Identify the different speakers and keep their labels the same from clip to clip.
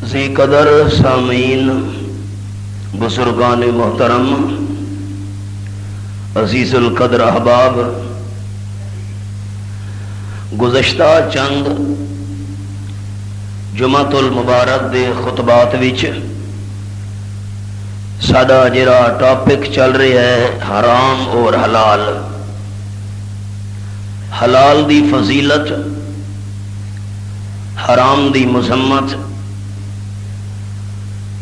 Speaker 1: ذی قدر سامعین، بزرگان محترم، عزیز القدر احباب، گزشتہ چند جمعۃ المبارک دے خطبات وچ ساڈا جڑا ٹاپک چل رہا ہے حرام اور حلال، حلال دی فضیلت، حرام دی مذمت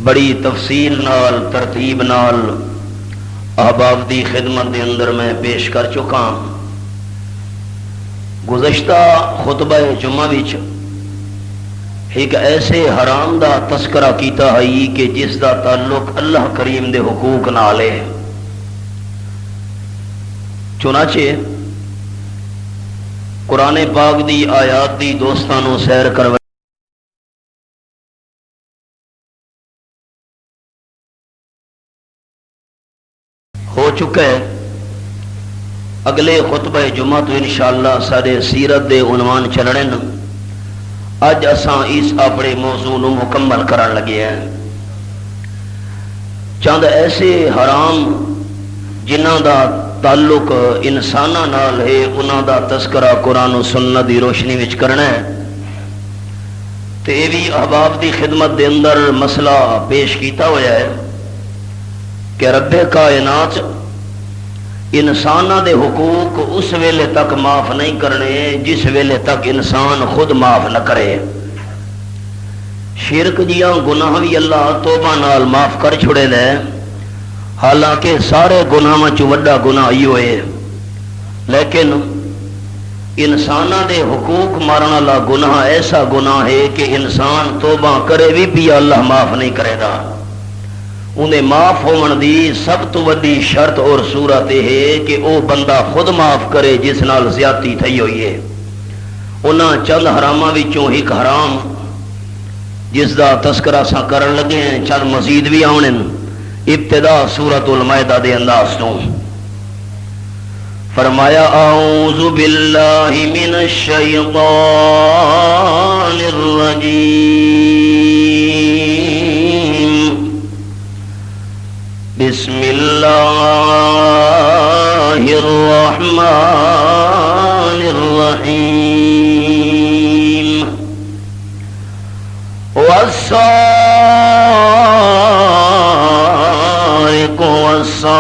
Speaker 1: بڑی تفصیل نال ترتیب نال احباب دی خدمت دے اندر میں پیش کر چکا ہوں۔ گزشتہ خطبہ جمعہ وچ ایک ایسے حرام دا تذکرہ کیتا ہے کہ جس دا تعلق اللہ کریم دے حقوق نال ہے۔ چنانچہ قرآن پاک دی آیات دی دوستانوں سیر کرو ہو چکا ہے۔ اگلے خطبہ جمعہ تو انشاءاللہ سارے سیرت دے عنوان چلنے نا، اج اساں اس اپنے موضوع نو مکمل کرن لگے ہیں۔ چند ایسے حرام جنہاں دا تعلق انساناں نال ہے، انہاں دا تذکرہ قرآن و سنت دی روشنی وچ کرنا ہے۔ تے یہ بھی احباب دی خدمت دے اندر مسئلہ پیش کیتا ہوا ہے کہ رب کائنات انساناں دے حقوق اس ویلے تک معاف نہیں کرنے جس ویلے تک انسان خود معاف نہ کرے۔ شرک دیاں گناہ بھی اللہ توبہ نال معاف کر چھڑے لے، حالانکہ سارے گناہاں چ وڈا گناہ ہی ہوئے، لیکن انساناں دے حقوق مارن والا گناہ ایسا گناہ ہے کہ انسان توبہ کرے بھی پیا اللہ معاف نہیں کرے گا۔ انہیں معاف ہون دی سب تو وڈی شرط اور صورت ہے کہ او بندہ خود معاف کرے جس نال زیادتی تھی ہوئی ہے۔ انہاں چند حراماں وچوں ایک حرام جس دا تذکرہ سا کرن لگے ہیں، چند مزید بھی آنے۔ ابتدا سورۃ المائدہ دے انداز تو فرمایا اعوذ باللہ من الشیطان الرجیم، بسم اللہ الرحمن الرحیم، والسارق والسارقہ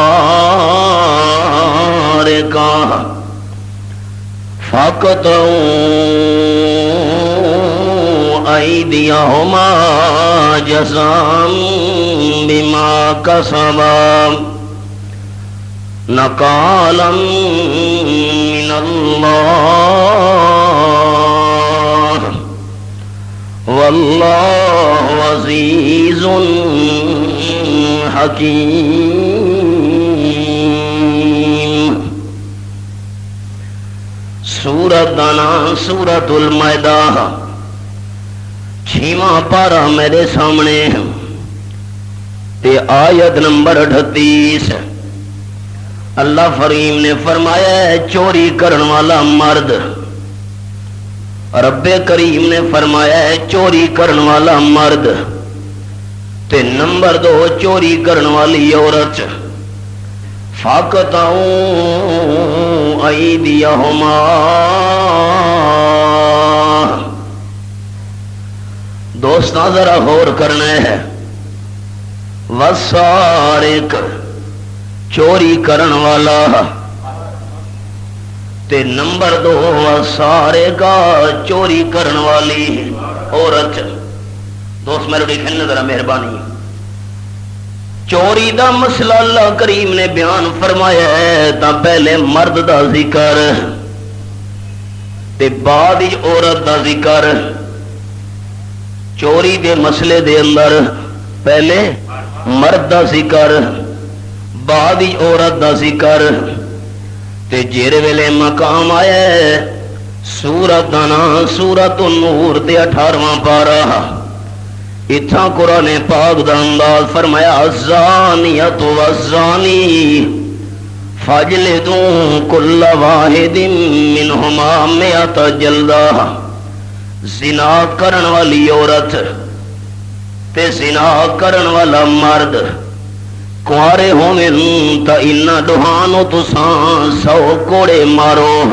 Speaker 1: فاقطعوا ایدیہما جزاء بما کسبا نکالا من اللہ واللہ عزیز حکیم۔ سورۃ دانا سورۃ المائدہ 6واں پارہ میرے سامنے تے آیت نمبر 38۔ اللہ فریم نے فرمایا ہے چوری کرن والا مرد، رب کریم نے فرمایا ہے چوری کرن والا مرد، تے نمبر 2 چوری کرن والی عورت۔ فاقطعوا ایدیہما، دوستاں ذرا غور کرنا ہے۔ والسارق چوری کرن والا، تے نمبر 2 والسارقہ چوری کرن والی عورت۔ دوست میرے دیکھنے ذرا مہربانی، چوری دا مسئلہ اللہ کریم نے بیان فرمایا ہے تا پہلے مرد دا ذکر تے بعد عورت دا ذکر۔ چوری دے مسئلے دے اندر پہلے مرد دا ذکر بعد عورت دا ذکر، تے جیرے ویلے مقام آیا ہے سورۃ دانا سورۃ النور دے 18واں پارہ، اتھاں قرآن پاک دا انداز فرمایا الزانیۃ والزانی فاجلدوا کل واحد منہما 100 جلدہ۔ زنا کرن والی عورت تے زنا کرن والا مرد کنوارے ہوویں تا انہاں دوہانوں تساں 100 کوڑے مارو۔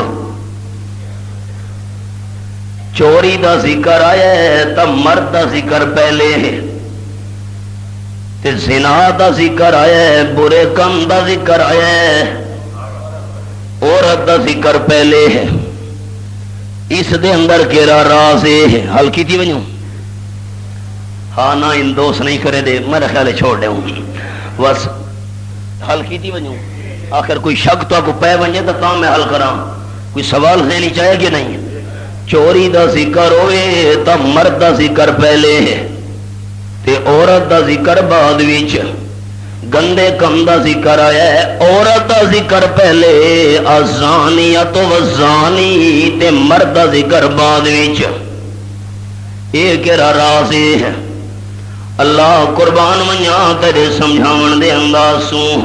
Speaker 1: چوری دا ذکر آیا ہے تا مرد دا ذکر پہلے ہے، تے زنا دا ذکر آیا ہے، برے کم دا ذکر آیا ہے، عورت دا ذکر پہلے ہے۔ اس دے اندر کیڑا راز ہے؟ حل کیتی ونجو؟ ہاں نہ ان دوست نہیں کرے دے، میرا خیال ہے چھوڑ دے ہوں بس حل کیتی ونجو۔ آخر کوئی شک تو کو پہ ونجے تو کام میں حل کراں، کوئی سوال ذہنی چاہے کہ نہیں؟ چوری دا ذکر ہوئے تا مرد دا ذکر پہلے ہے تے عورت دا ذکر بعد وچ۔ گندے کم دا ذکر آیا ہے، عورت دا ذکر پہلے، الزانیۃ والزانی تے مرد دا ذکر بعد وچ۔ یہ کیڑا راز ہے؟ اللہ قربان منیا تیرے سمجھاون دے انداز سوں۔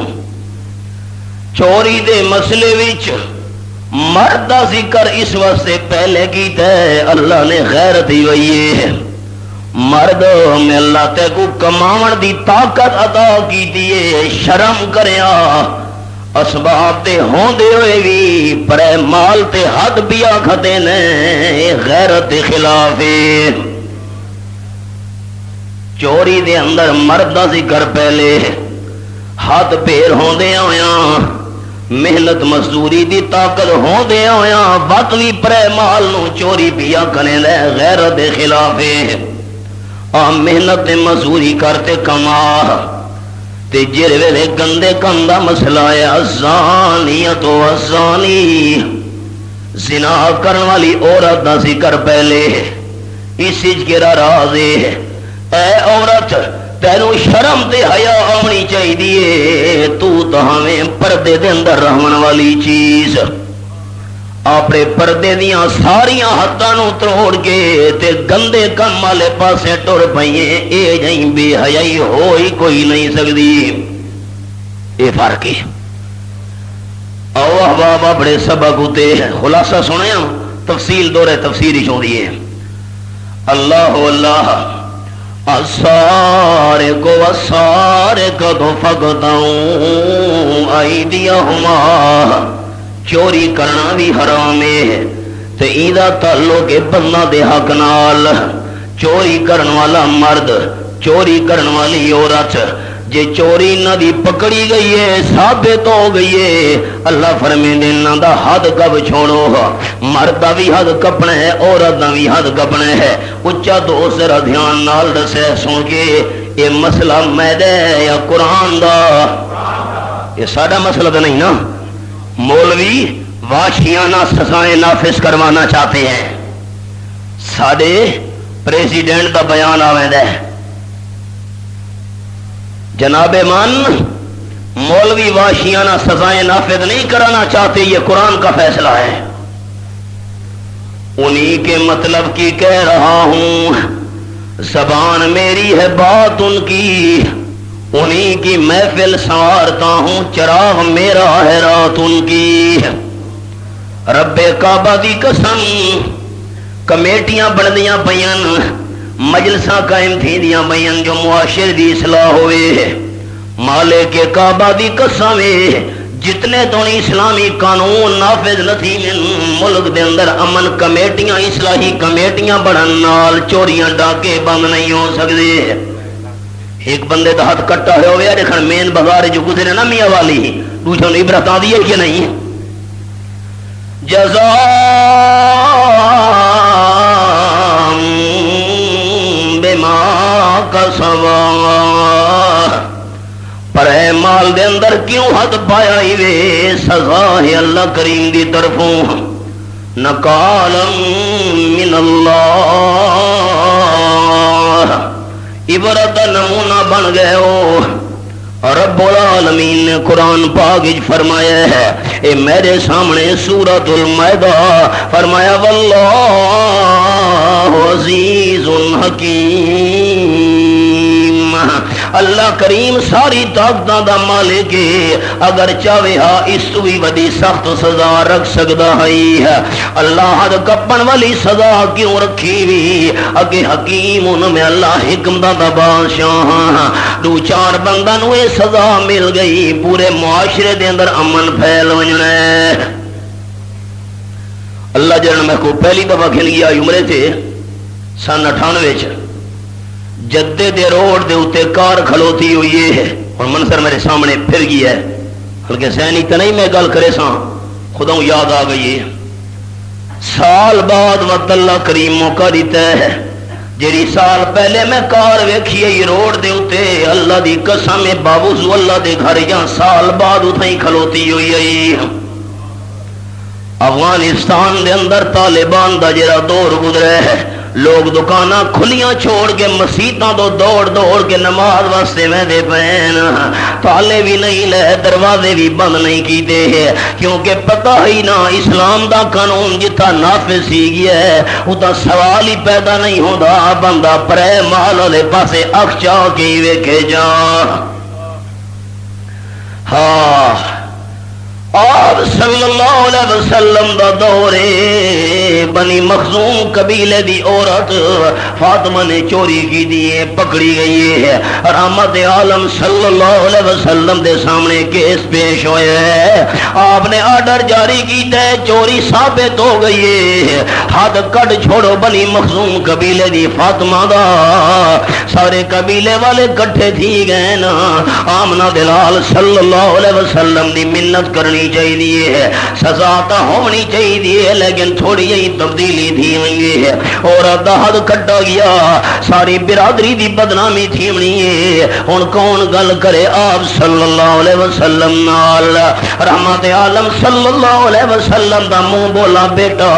Speaker 1: چوری دے مسئلے وچ مرد دا ذکر اس واسطے پہلے کیتا ہے، اللہ نے غیرت ہی وہی ہے۔ مرد میں اللہ تے کو کماون دی طاقت عطا کیتی ہے، شرم کریا اسباب تے ہوندے ہوئے بھی پر مال تے حد بیا کھتے نے، غیرت دے خلاف ہے۔ چوری دے اندر مرد دا ذکر پہلے، حد پیر ہوندے ہویاں، محنت مزدوری دی طاقت ہوندے ہویاں وقت بھی پرے مال نو چوری پیا کرنے دے، غیرت دے خلاف ہے۔ محنت مزدوری کرتے کما تے جر ویلے گندے کم دا مسئلہ ہے، الزانیۃ والزانی زنا کرن والی عورت دا ذکر پہلے، اس کیڑا راز ہے؟ اے عورت تینوں شرم تے حیا آنی چاہیے، تو ہمیں پردے دے اندر رہن والی چیز اپنے پردے دیاں ساریاں حداں نو توڑ کے تے گندے کم والے پاسے ٹر پئیے، اے جیں بے حیائی ہوئی کوئی نہیں سکتی۔ اے فرق ہے۔ او احباب بڑے سبق ہوتے ہیں، خلاصہ سنیا تفصیل دورے تفسیری چھوڑی ہے۔ اللہ اللہ السارق والسارقۃ فاقطعوا ایدیہما، چوری کرنا بھی حرام ہے تے ایدہ تعلق بندہ دے حق نال۔ چوری کرن والا مرد، چوری کرن والی عورت، جے چوری نہ دی پکڑی گئی ہے، ثابت ہو گئی ہے، اللہ فرمیندے نہ دا حد کب چھوڑو، مرد دا بھی حد کپنا ہے، عورت دا بھی حد کپنا ہے۔ اچھا دوست ذرا دھیان نال دسے سن کے، یہ مسئلہ میدے یا قرآن دا؟ یہ سادہ مسئلہ تو نہیں نا؟ مولوی واشیانہ سزائیں نافذ کروانا چاہتے ہیں، سادے پریزیڈنٹ دا بیان آویں دے جناب من مولوی واشیانہ سزائیں نافذ نہیں کرانا چاہتے، یہ قرآن کا فیصلہ ہے۔ انہی کے مطلب کی کہہ رہا ہوں، زبان میری ہے بات ان کی، انہی کی محفل سنوارتا ہوں، چراغ میرا ہے رات ان کی۔ رب کعبہ دی قسم، کمیٹیاں بندیاں پئیاں، مجلساں قائم تھی دیاں پئیاں جو معاشر دی اصلاح ہوئے، مالک کعبہ دی قسم جتنے تو اسلامی قانون نافذ نہ تھی ملک دے اندر امن کمیٹیاں اصلاحی کمیٹیاں بڑھن نال چوریاں ڈاکے بند نہیں ہو سکتے۔ ایک بندے دا ہاتھ کٹا ہوئے دیکھن مین بازار جو گزرے نا میاں والی دوسروں نے عبرت آ دی ہے کہ نہیں؟ جزاء بما کسبا، پر اے مال دے اندر کیوں حد پایا ہی وے، سزا ہے اللہ کریم دی طرفوں، نکالا من اللہ، عبرت نمونہ بن گئے ہو۔ رب العالمین نے قرآن پاک فرمایا ہے، اے میرے سامنے سورۃ المائدہ فرمایا واللہ عزیز حکیم، اللہ کریم ساری طاقتاں دا مالک ہے، اگر چاہے ہا اس تو بھی وڈی سخت سزا رکھ سکدا ہے۔ اللہ حد کپن والی سزا کیوں رکھی وی؟ اگے حکیم ان میں اللہ حکمت دا بادشاہ، دو چار بندہ نو یہ سزا مل گئی، پورے معاشرے دے اندر امن پھیل وجنا ہے۔ اللہ جل میں کو پہلی دفعہ کھل گیا عمرے تھے سن 98 جدے دے روڈ دے اتے کار کھلوتی ہوئی ہے اور منظر میرے سامنے پھر گیا ہے، ہلکے سینی تو نہیں میں گل کرے سا خدا یاد آ گئی ہے۔ سال بعد وقت اللہ کریم موقع دیتا ہے، جیڑی سال پہلے میں کار ویکھی ہے روڈ دے اتے اللہ دی قسم باوجود اللہ دے گھر یا سال بعد اتھائی کھلوتی ہوئی ہے۔ افغانستان دے اندر طالبان دا جڑا دور گزرے ہے، لوگ دکاناں کھلیاں چھوڑ کے مسیتاں تو دوڑ دوڑ کے نماز واسطے ویندے پین، تالے بھی نہیں لے دروازے بھی بند نہیں کیتے ہیں، کیونکہ پتہ ہی نہ اسلام دا قانون جتا نافذ سی گیا ہے اتا سوال ہی پیدا نہیں ہوندا، بندہ پرے مال والے پاسے اکھ چا کے ویکھے جا۔ ہاں آپ صلی اللہ علیہ وسلم دا دورے بنی مخزوم قبیلے دی عورت فاطمہ نے چوری کی دیئے پکڑی گئی ہے، رحمت عالم صلی اللہ علیہ وسلم دے سامنے کیس پیش ہوئے ہے، آپ نے آرڈر جاری کیتا ہے، چوری ثابت ہو گئی ہے، حد کٹ چھوڑو بنی مخزوم قبیلے دی فاطمہ دا۔ سارے قبیلے والے کٹھے تھی گئے نا، آمنہ دلال صلی اللہ علیہ وسلم دی منت کرنی چاہیے ہے، سزا تو ہونی چاہیے، لیکن تھوڑی ہی تبدیلی تھی ہوئی ہے، اور حد کٹا گیا، ساری برادری دی بدنامی تھی ہوئی ہے۔ ہن کون گل کرے آپ صلی اللہ علیہ وسلم نال؟ رحمت عالم صلی اللہ علیہ وسلم دا منہ بولا بیٹا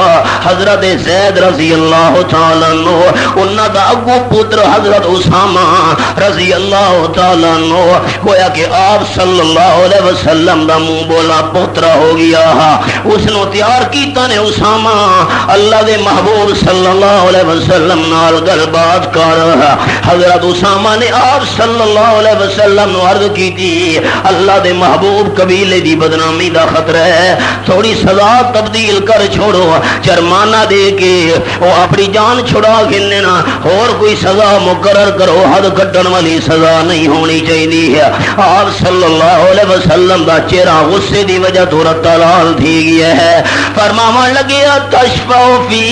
Speaker 1: حضرت زید رضی اللہ تعالی عنہ، انہاں دا اگو پتر حضرت اسامہ رضی اللہ تعالی عنہ، گویا کہ آپ صلی اللہ علیہ وسلم دا منہ بولا پوترا ہو گیا، اس نے تیار کیتا نے اسامہ اللہ دے محبوب صلی اللہ علیہ وسلم نال گل بات کر۔ حضرت اسامہ نے آپ صلی اللہ علیہ وسلم نو عرض کی تھی اللہ دے محبوب قبیلے دی بدنامی دا خطرہ ہے، تھوڑی سزا تبدیل کر چھوڑو، جرمانہ دے کے وہ اپنی جان چھڑا گھننے نا، اور کوئی سزا مقرر کرو، حد کٹن والی سزا نہیں ہونی چاہیے۔ آپ صلی اللہ علیہ وسلم دا چہرہ غصے دی وجہ تو رتا لال تھی گیا ہے، فرماون لگے تشفع فی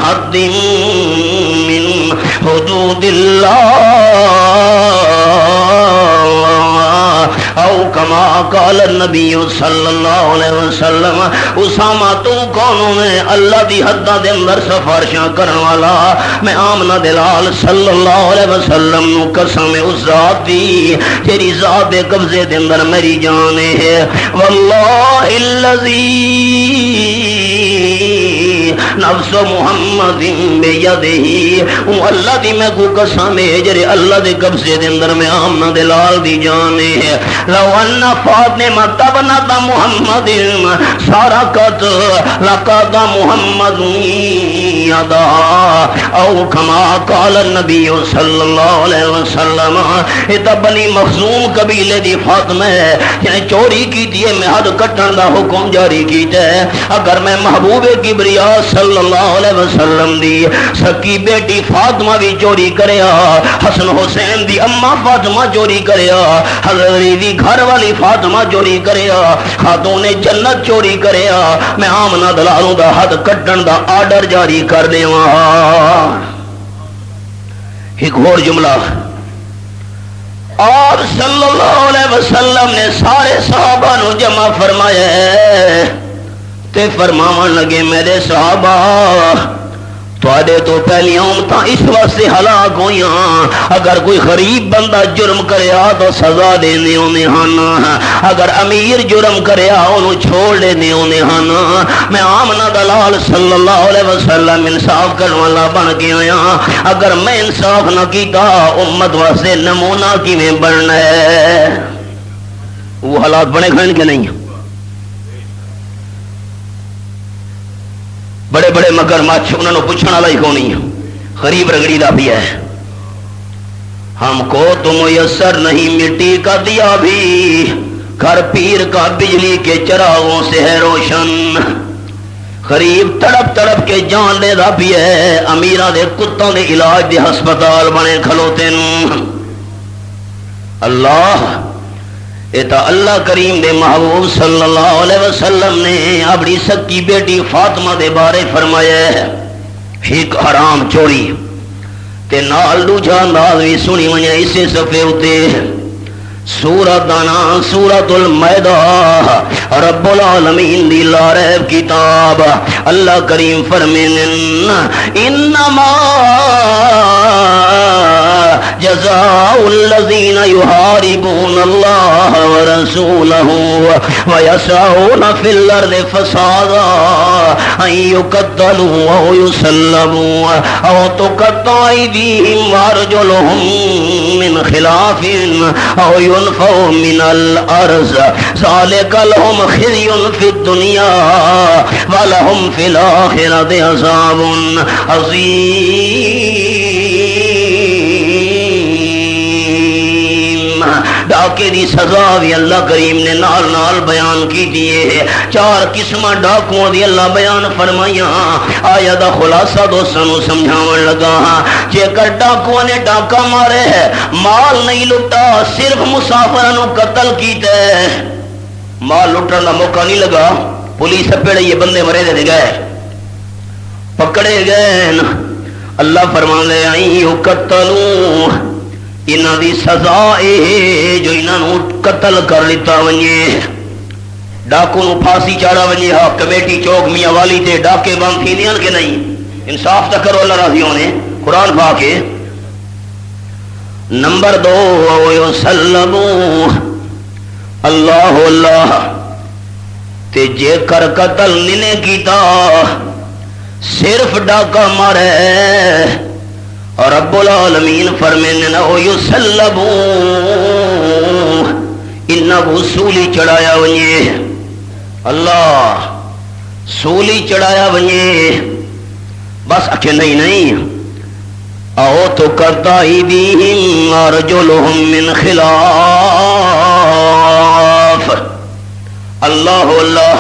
Speaker 1: حد من حدود اللہ او کما قال النبی صلی اللہ علیہ وسلم۔ اسامہ تو کون ہے اللہ دی حداں دے اندر سفارشاں کرن والا؟ میں آمنہ دلال صلی اللہ علیہ وسلم نو قسم اس ذات دی تیری ذات دے قبضے دے اندر میری جان ہے، واللہ الذی نفس محمد بیدہ، اللہ دی میں کو قسم ہے جرے اللہ دے قبضے دے اندر میں آمنہ دلال دی جان ہے، لو ان فاطمہ بنت محمد سرقت لقد محمد یدا او کما قال النبی صلی اللہ علیہ وسلم۔ یہ بنی مخزوم قبیلے دی فاطمہ ہے کہ چوری کی دیئے میں حد کٹن دا حکم جاری کیتا ہے، اگر میں محبوب کبریا صلی اللہ علیہ وسلم دی سکی بیٹی فاطمہ بھی چوری کریا، حسن حسین دی اماں فاطمہ چوری کریا، حضرت دی گھر والی فاطمہ چوری کریا، خاتون جنت چوری کریا، میں آمنہ دلالوں دا حد کٹن دا آرڈر جاری کر دیواں۔ ایک اور جملہ آپ صلی اللہ علیہ وسلم نے سارے صحابہ نو جمع فرمایا ہے تے فرماون لگے میرے صحابہ تواڈے تو پہلی امتاں اس واسطے ہلاک ہوئیاں، اگر کوئی غریب بندہ جرم کریا تو سزا دینے ہونے ہن، اگر امیر جرم کریا انہوں چھوڑ دینے ہونے ہن۔ میں آمنہ دلال صلی اللہ علیہ وسلم انصاف کرنے والا بن کے آیا، اگر میں انصاف نہ کیتا امت واسطے نمونہ کیویں بننا ہے؟ وہ حالات بنے کھڑن کے نہیں، بڑے بڑے مگر مچھ انہوں نے پوچھنے والا ہی کون نہیں، غریب رگڑی دا بھی ہے، ہم کو تو میسر نہیں مٹی کا دیا بھی، گھر پیر کا بجلی کے چراغوں سے ہے روشن، غریب تڑپ تڑپ کے جان لے دا بھی ہے، امیراں دے کتوں دے علاج دے ہسپتال بنے کھلوتے نوں۔ اللہ ایتا اللہ کریم دے محبوب صلی اللہ علیہ وسلم نے اپنی سکی بیٹی فاطمہ دے بارے فرمایا ہے، ایک حرام چوری تے نال دوجا انداز بھی سنی ونجے اسے صفحے اتے سورۃ دانا سورۃ المائدہ رب العالمین دی لا ریب کتاب۔ اللہ کریم فرمین انما جزاء الذین یحاربون اللہ ورسولہ ویسعون فی الارض فسادا ان یقتلوا او یسلبوا او تقطع ایدیہم وارجلہم من خلاف او ينفوا من الارض ذلك لهم خزي في الدنيا ولهم في الاخره عذاب عظيم۔ ڈاکے دی سزا بھی اللہ کریم نے نال نال بیان کی دیئے، چار قسم ڈاکوں دی اللہ بیان فرمائیاں۔ آیا دا خلاصہ دوستاں نوں سمجھاون لگا، جے کر ڈاکوں نے ڈاکا مارے مال نہیں لٹا، صرف مسافراں نوں قتل کیتے، مال لٹن دا موقع نہیں لگا، پولیس پڑے یہ بندے مرے دے گئے، پکڑے گئے، اللہ فرماندے ہیں قتلوا، انہاں دی سزا اے جو انہاں نوں قتل کر لیتا ونجے، ڈاکو نوں پھانسی چاڑا ونجے۔ ہاں کمیٹی چوک میاں والی تے ڈاکے بند تھی دیاں کہ نہیں؟ انصاف تا کرو اللہ راضی ہونے، قرآن پاک کے۔ نمبر 2 وَيُسَلَّمُوا اللہ اللہ تے جے کر قتل ننے کیتا، صرف ڈاکا مارے، اور رب العالمین فرمینے وَيُسَلَّمُوا انہو سولی چڑھایا ونجے، اللہ سولی چڑھایا ونجے، بس اکھے نہیں او تو کرتا ایدیہم ارجلہم من خلاف، اللہ اللہ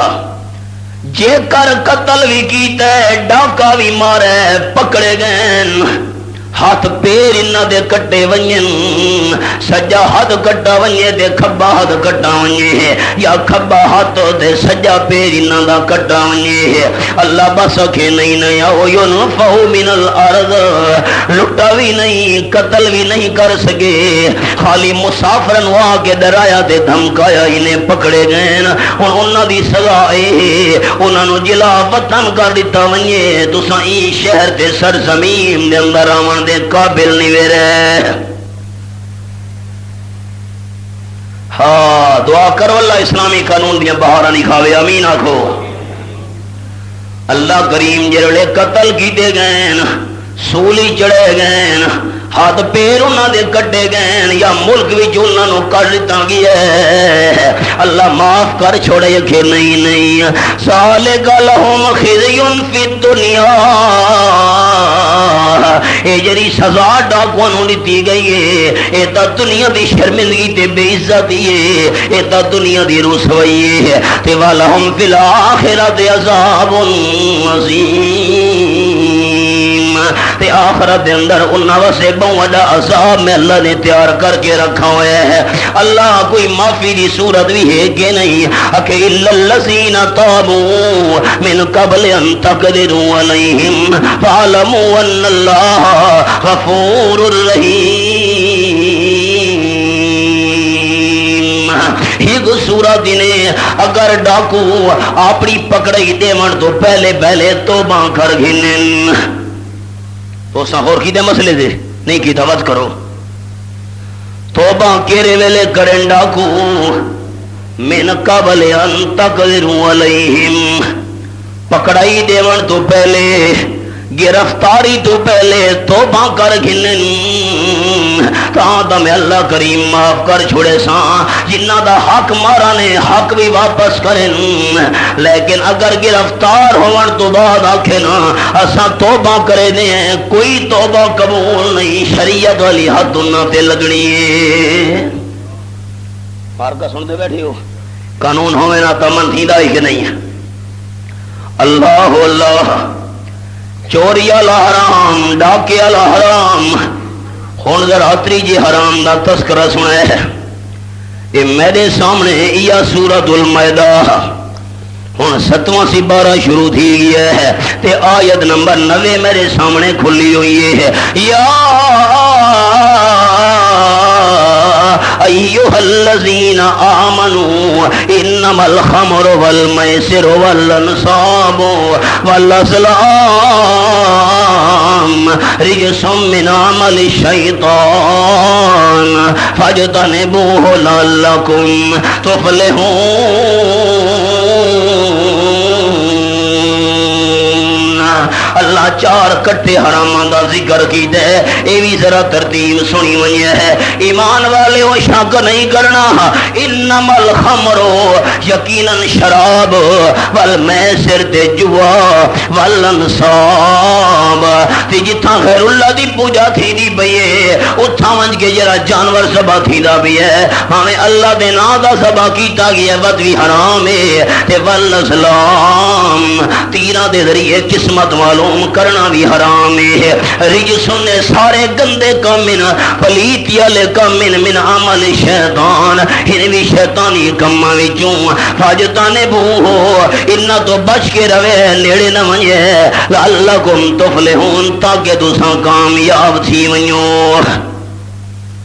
Speaker 1: جے کر قتل بھی کیتا ہے، ڈاکا بھی مارے، پکڑے گئے، ہاتھ پیر انہ دے کٹے ونجن، سجا ہاتھ کٹا ونجے دے کھبا ہاتھ کٹا ونجے، یا کھبا ہاتھ دے سجا پیر انہ دا کٹا ونجے، اللہ بس اکھے نہیں او ینفعو من الارض، لٹا بھی نہیں قتل بھی نہیں کر سکے، خالی مسافرن وہاں کے ڈرایا تے دھمکایا، انہیں پکڑے گئے، انہاں دی سزا اے انہاں نو جلا وطن کر دیتا ونجے، تساں ای شہر تے سرزمین دے اندر آون دے قابل نہیں ویرے۔ ہاں دعا کرو اللہ اسلامی قانون دیا بہارا نہیں کھاوے، امین آکھو۔ اللہ کریم جڑے قتل کیتے گئے، سولی چڑھے گئے، ہاتھ پیر انہاں دے کٹے گئے، یا ملک وچ انہاں نوں کر دتا گیا ہے، اللہ معاف کر چھوڑے کہ نہیں ذالک لہم خزی فی الدنیا، اے جڑی سزا ڈاکواں نوں دتی گئی ہے، اے تا دنیا دی شرمندگی تے بے عزتی ہے، اے تا دنیا دی رسوائی ہے، تے ولہم فی الآخرۃ عذاب عظیم، تے آخرت دے اندر انہاں واسطے بہت بڑا عذاب میں اللہ نے تیار کر کے رکھا ہوا ہے۔ اللہ کوئی معافی دی صورت بھی ہے کہ نہیں، کہ الا الذین تابوا من قبل ان تقدروا علیہم فاعلموا ان اللہ غفور رحیم۔ ایک صورت نے اگر ڈاکو اپنی پکڑائی دیون تو پہلے توبہ کر گھنن تو سہور کی دے مسئلے دے نہیں کی توجہ کرو، توبہ کیرے ویلے کرن ڈاکو من قبل ان تقدروا علیہم، پکڑائی دیون تو پہلے گرفتاری تو پہلے توبہ کر گھنن میں اللہ کریم معاف کر چھوڑے سا جنہ دا حق مارا نے حق بھی واپس کرن لیکن اگر گرفتار ہون تو بعد آکھے نا اساں توبہ کرے دے کوئی توبہ قبول نہیں شریعت والی حد انہاں تے لگنی ہے بار کا سن دے بیٹھے ہو قانون ہوئے نا تمن تھیندا ہی کہ نہیں اللہ اللہ چوری والا حرام ڈاکے والا حرام ہن ذرا تیجے حرام دا تذکرہ سنا ہے یہ میرے سامنے یہ سورۃ المائدہ ہن 7واں سپارہ شروع تھی گیا ہے تے آیت نمبر 90 میرے سامنے کھلی ہوئی ہے یا ایھا الذین آمنوا انما الخمر والمیسر والانصاب والازلام رجس من عمل الشیطان فاجتنبوه لعلکم تفلحون اللہ چار کٹے حراماں دا ذکر کیتا ہے اے بھی ذرا ترتیب سنی ہوئی ہے ایمان والے وہ شک نہیں کرنا انما الخمر یقیناً شراب والمیسر تے جوا والانصاب تے جتھاں غیر اللہ دی پوجا تھی دی بھئیے اتھاں ونج کے جرا جانور سبا تھی دا بھی ہے ہمیں اللہ دے نا دا سبا کیتا گیا ود بھی حرام ہے تے والازلام تیرہ دے ذریعے قسمت معلوم کرنا بھی حرام ہے رجسن نے سارے گندے کامن پلیتی والے کامن من عمل شیطان انہیں بھی شیطانی کما وچوں فاجتنبوہ انہاں تو بچ کے رہے نیڑے نہ ونجے لعلکم تفلحون تاکہ تساں کامیاب تھی ونجو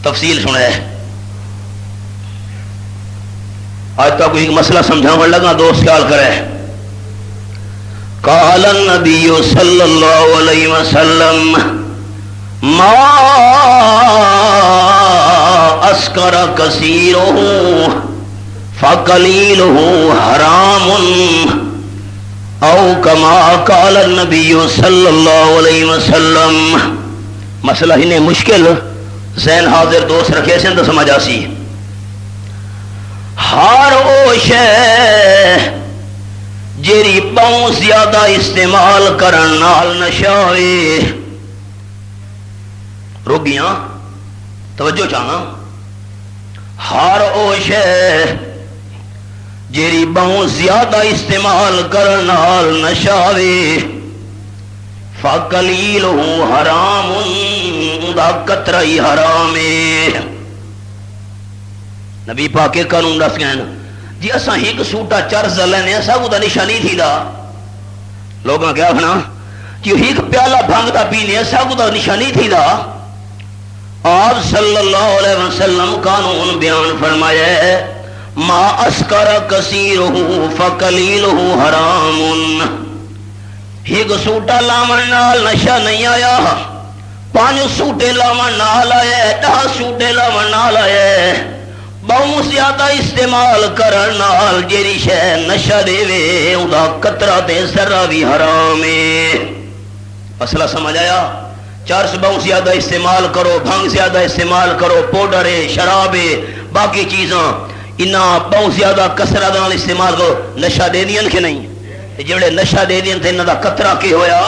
Speaker 1: تفصیل سنے آج تک کوئی مسئلہ سمجھاؤں لگا دوست خیال کرے قال النبی صلی اللہ علیہ وسلم ما اسکر کثیرہ فقلیلہ حرام او کما قال النبی صلی اللہ علیہ وسلم مسئلہ ہی نے مشکل ذہن حاضر دوست رکھے سے تو سمجھ آسی ہر او شے جیری پاؤں زیادہ استعمال کرن نال نشاوے روگیاں توجہ چاہنا ہر او شے جیری پاؤں زیادہ استعمال کرن نال نشاوے فقلیلہ حرام دا قطرہ ہی حرام ہے نبی پاک کے قانون دس گئے جی اساں ہی ایک سوٹا چرز لینے اساں کو دا نشانی تھی دا لوگاں کیا کھنا جی ہی ایک پیالہ بھنگ دا پینے اساں کو دا نشانی تھی دا آپ صلی اللہ علیہ وسلم قانون بیان فرمایا ما اسکر کثیرہ فقلیلہ حرام ایک سوٹا لامن نال نشہ نہیں آیا 5 سوٹے لامن نال آئے 10 سوٹے لامن نال آئے بہت زیادہ استعمال کرن نال جیری شے نشہ دے وے ادا قطرہ تے ذرہ بھی حرام ہے مسئلہ سمجھ آیا چرس بہت زیادہ استعمال کرو بھنگ زیادہ استعمال کرو پوڈر ہے شراب ہے باقی چیزاں انہاں بہت زیادہ کثرت نال استعمال کرو نشہ دے دین کہ نہیں جڑے نشہ دے دین تے انہاں دا قطرہ کی ہویا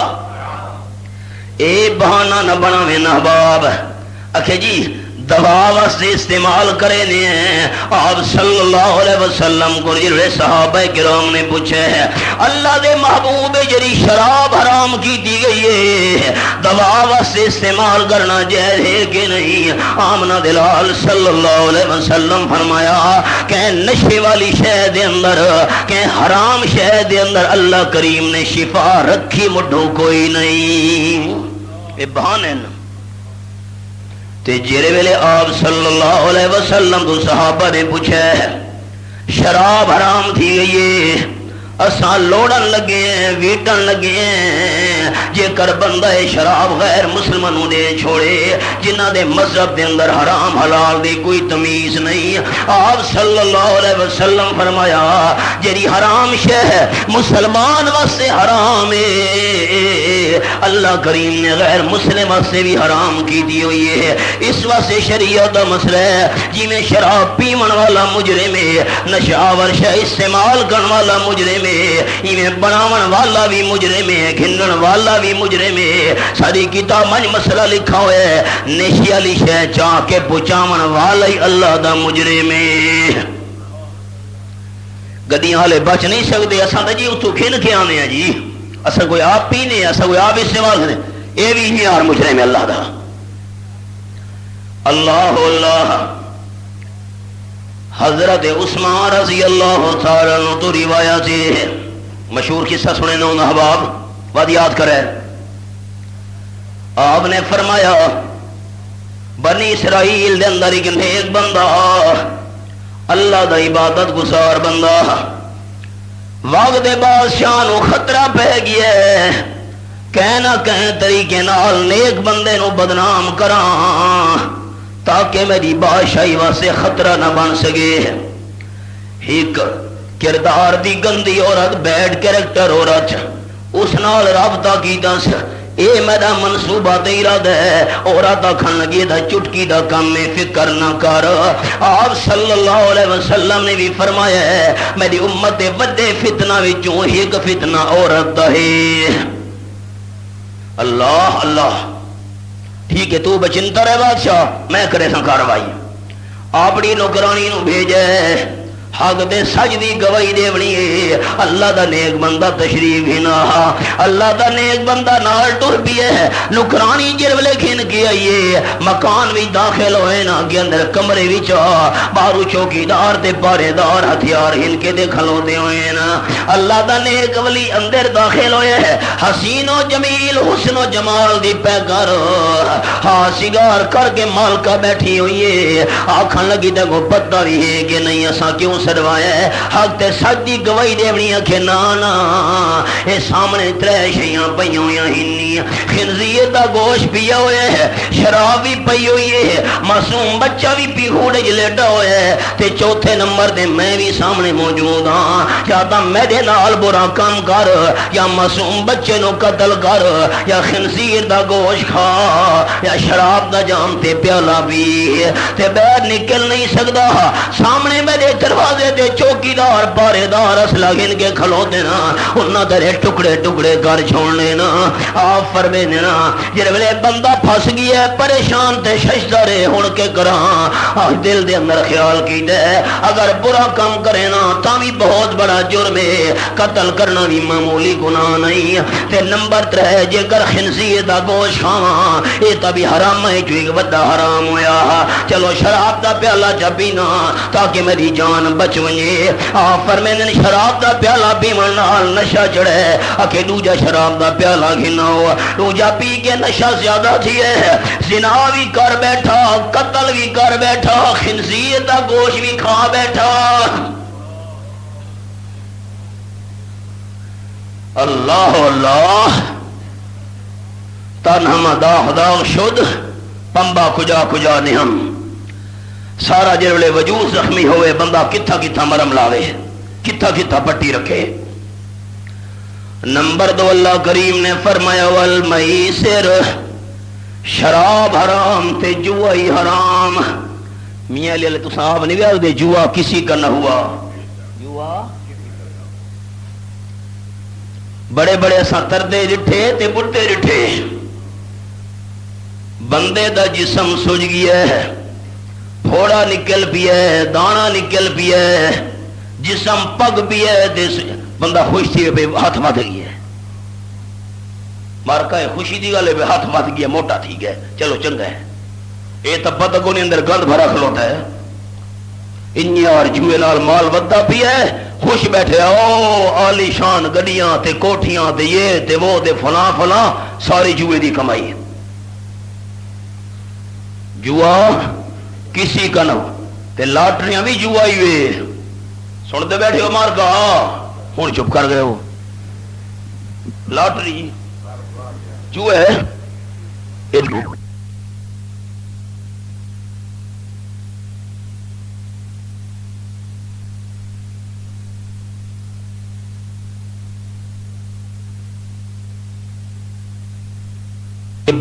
Speaker 1: اے بہانہ نہ بناویں نہ باب اکھے جی دوا واسطے استعمال کرے نے آپ صلی اللہ علیہ وسلم کو جڑے صحابہ کرام نے پوچھے اللہ دے محبوب جڑی شراب حرام کی دی گئی ہے دوا واسطے استعمال کرنا جائز ہے کہ نہیں آمنہ دلال صلی اللہ علیہ وسلم فرمایا کہ نشے والی شے دے اندر کہ حرام شے دے اندر اللہ کریم نے شفا رکھی مڈھو کوئی نہیں یہ بہانے نا تے جیرے ویلے آپ صلی اللہ علیہ وسلم تو صحابہ نے پوچھا شراب حرام تھی گئی ہے اساں لوڑن لگے ہیں ویٹن لگے ہیں جے کر بندہ شراب غیر مسلمانوں دے چھوڑے جنہ دے مذہب دے اندر حرام حلال دی کوئی تمیز نہیں. آپ صلی اللہ علیہ وسلم فرمایا جیڑی حرام شے ہے مسلمان واسطے حرام ہے اللہ کریم نے غیر مسلم واسطے بھی حرام کی دی ہوئی ہے. اس واسطے شریعت دا مسئلہ ہے جی میں شراب پیمن والا مجرم ہے نشاور شے استعمال کرن والا مجرم ہے ایویں بناون والا بھی مجرم ہے گھنن والا بھی مجرم ہے. ساری کتاب میں مسئلہ لکھا ہوا ہے نشے والی شے چاہ کے پہنچاون والا ہی اللہ دا مجرم ہے. گڈیاں والے بچ نہیں سکتے اساں تے جی اتوں کھن کے آنے ہیں جی اساں کوئی آپ پینے اساں کوئی آپ استعمال کریں یہ بھی یار مجرم ہے اللہ دا. اللہ اللہ حضرت عثمان رضی اللہ تعالیٰ عنہ تو روایت ہے مشہور قصہ سنے نو احباب بات یاد کرے. آپ نے فرمایا بنی اسرائیل دے اندر ایک نیک بندہ اللہ دا عبادت گزار بندہ وقت دے بادشاہ نو خطرہ پہ گیا کہنا کہیں طریقے نال نیک بندے نو بدنام کراں تاکہ میری بادشاہی واسطے خطرہ نہ بن سکے. ایک کردار دی گندی عورت بیڈ کریکٹر عورت اس نال رابطہ کیتا اے میرا منصوبہ تے ارادہ ہے عورت آکھن لگی دا چٹکی دا کام میں فکر نہ کر. آپ صلی اللہ علیہ وسلم نے بھی فرمایا ہے میری امت وڈے فتنہ وچوں ایک فتنہ عورت دا ہے. اللہ اللہ ٹھیک ہے تو بچنتا رہے بادشاہ میں کرے سا کاروائی اپنی نوکرانی نو بھیجے حق دے سج دی گواہی دیونی ہے. اللہ دا نیک بندہ تشریف ہی نہ اللہ دا نیک بندہ نال ٹر بھی ہے نوکرانی جرولے کھن کے آئیے مکان بھی داخل ہوئے نا کے اندر کمرے بھی باہرو چوکیدار تے پارے دار ہتھیار ہن کے دے کھلوتے ہوئے نا. اللہ دا نیک ولی اندر داخل ہوئے ہے حسین و جمیل حسن و جمال دی پہ کر ہاں سگار کر کے مالکہ بیٹھی ہوئی ہے آکھن لگی تے کو پتہ بھی ہے کہ نہیں اساں کیوں سروایا ہے حق تے سچ دی گواہی دیونی آکھے نانا اے سامنے ترے شیاں پئی ہویاں ہنی خنزیر دا گوشت پیا ہوا ہے شراب بھی پئی ہوئی ہے معصوم بچہ بھی پیہوڑے لیٹا ہوا ہے تے چوتھے نمبر تے میں بھی سامنے موجود ہاں یا تا میرے نال برا کام کر یا معصوم بچے نو قتل کر یا خنزیر دا گوشت کھا یا شراب دا جام تے پیالہ پی تے باہر نکل نہیں سکدا سامنے میرے دروازے دے چوکیدار پارے دار اسلحہ گن کے کھلو دینا انہاں تیرے ٹکڑے ٹکڑے کر چھوڑنے نا. آپ فرمے دینا جڑے ویلے بندہ پھس گیا پریشان تے ششدہ رہے ہن کے کراں دل دے اندر خیال کی دے اگر برا کام کرے نا تا بھی بہت بڑا جرم ہے قتل کرنا بھی معمولی گناہ نہیں. تے نمبر 3 جے کر خنزیر دا گوشت کھاواں اے تا بھی حرام ہے جو ایک بڑا حرام ہویا. چلو شراب دا پیالہ چا پینا تاکہ میری جان بچ ونجے. آپ فرمیندے شراب دا پیالہ پیون نال نشہ چڑھے اکھے دوجا شراب دا پیالہ گھنا ہوا دوجا پی کے نشہ زیادہ تھی ہے زنا بھی کر بیٹھا قتل بھی کر بیٹھا خنزیر دا گوشت بھی کھا بیٹھا. اللہ اللہ تنہم داغ داغ شد پمبا کجا کجا نہم سارا جرولے وجود زخمی ہوئے بندہ کتھا کتھا مرم لاوے کتھا کتھا پٹی رکھے. نمبر 2 اللہ کریم نے فرمایا والمیسر شراب حرام تے جوئی حرام. میاں علی تو صاحب نہیں گیا دے جوا کسی کا نہ ہوا جوا بڑے بڑے اساں تردے ڈٹھے تے بڈھے ڈٹھے بندے دا جسم سج گیا ہے پھوڑا نکل پیا ہے دانا نکل پیا ہے جسم پگ پیا ہے بندہ خوش تھی پہ ہاتھ مت گیا مارکا ہے خوشی دی گل ہے ہاتھ مت گیا موٹا تھی گیا چلو چنگا ہے یہ تو پتہ کو نہیں اندر گند بھرا کھلوتا ہے انہی اور جوئے نال مال ودا پیا ہے خوش بیٹھے او عالی شان گڈیاں تے کوٹھیاں تے یہ تے وہ تے فلاں فلاں ساری جوئے دی کمائی جوا کسی کا نہ تے لاٹریاں بھی جوا ہی وے سن دے بیٹھے ہو مار کا ہوں چپ کر گئے ہو. لاٹری چوہے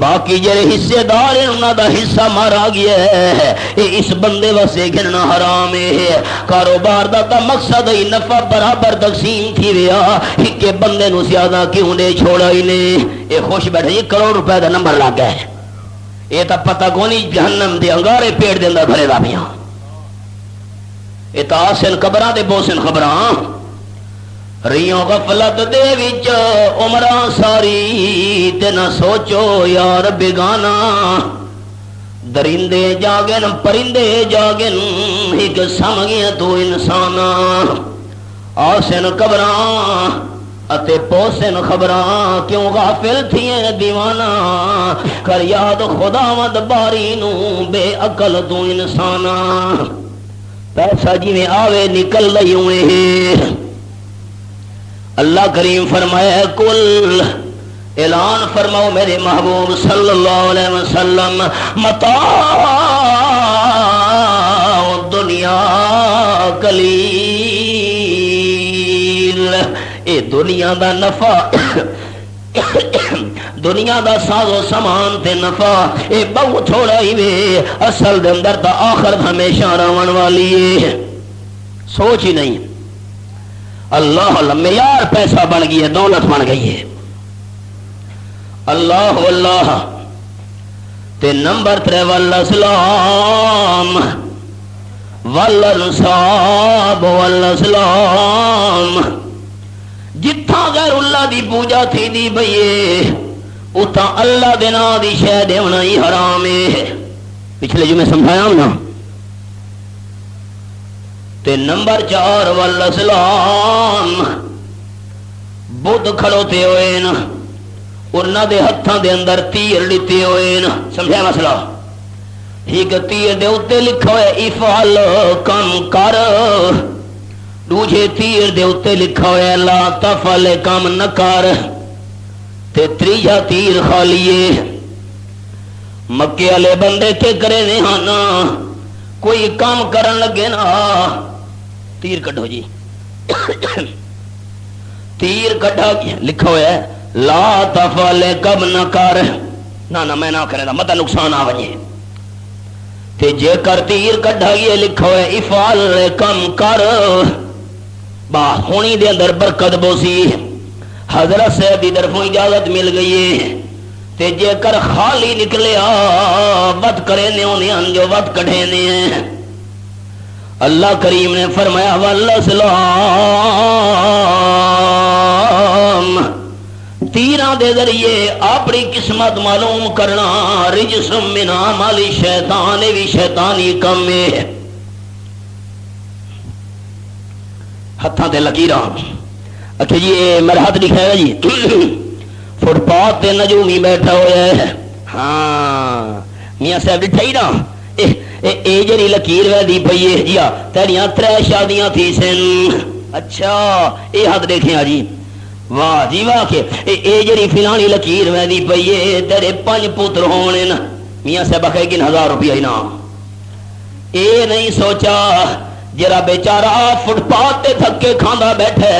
Speaker 1: باقی جڑے حصے دار ہیں انہاں دا حصہ مارا گیا ہے. اس بندے واسطے گننا حرام ہے. کاروبار دا تا مقصد ہی نفع برابر تقسیم تھی ویا. ایک بندے نو زیادہ کیوں دے چھوڑا ہی نے. یہ خوش بیٹھے 1 کروڑ روپے دا نمبر لگ گیا ہے. یہ تا پتہ کونی جہنم دے انگارے پیٹ دے اندر بھرے دا پیاں. یہ تا آسن قبراں دے بوسن خبراں ریوں غفلت دے وچ عمراں ساری تے نہ سوچو یار بیگانا. درندے جاگن پرندے جاگن ایک سمگیاں تو انسانا. آسن قبراں اتے پوسن خبراں کیوں غافل تھیں دیوانا. کر یاد خداوند باری نو بے عقل تو انسانا. پیسہ جی میں آوے نکل لئی ہوئے. اللہ کریم فرمایا کل اعلان فرماؤ میرے محبوب صلی اللہ علیہ وسلم متاع دنیا قلیل. اے دنیا دا نفع دنیا دا ساز و سامان تے نفع اے بہت تھوڑا ہی وے. اصل دے اندر تا آخر ہمیشہ رون والی ہے. سوچ ہی نہیں. اللہ معیار پیسہ بن گئی ہے دولت بن گئی ہے. اللہ اللہ تے نمبر 3 والاسلام والانصاب والاسلام. جتھاں غیر اللہ دی پوجا تھی دی بھئیے اتھاں اللہ دے نا دی شے دیونا ہی حرام ہے. پچھلے جو میں سمجھایا ہوں نا. تے نمبر 4 والاسلام بدھ کھڑوتے ہوئے نا انہاں دے ہتھاں دے اندر تیر لیتے ہوئے نا. سمجھا مسئلہ. ایک تیر دے اتے لکھا ہوئے افعل کم کر. دوجے تیر دے اتے لکھا ہوئے لا تفعل کم نہ کر. تے تریجا تیر خالیے. مکے والے بندے کے کرے نے ہانا کوئی کام کرن لگے نا تیر کٹو جی. تیر کٹا لکھا ہوا ہے لا تفعل کم نہ کر. نہ میں نہ کرے مت نقصان آ وجے. تے جے کر تیر کٹا گیا لکھا ہوا ہے افعل کم کر. با ہونی دے اندر برکت بوسی. حضرت صاحب دی طرفوں اجازت مل گئی ہے. تے جے کر خالی نکلیا وت کرے نے انہیں جو وت کٹھے نے. اللہ کریم نے فرمایا والاسلام تیران دے ذریعے اپنی قسمت معلوم کرنا رجس من عمل شیطان بھی شیطانی کم ہے. ہتھاں تے لکیراں اچھا جی میرا ہاتھ دکھائے گا جی. فٹ پاتھ تے نجومی بیٹھا ہوا ہے. ہاں میاں صاحب ڈٹھا ہی نا اے جڑی لکیر ویدی پئی ہے جی تیریاں 3 شادیاں تھی سن. اچھا اے ہاتھ دیکھیں جی. واہ جی واہ کہ اے جڑی فلانی لکیر ویدی پئی ہے تیرے 5 پتر ہونے نا. میاں صاحب کہے گن 1000 روپیہ انعام. اے نہیں سوچا جرا بیچارہ فٹ پاتھ تے تھکے کھاندا بیٹھے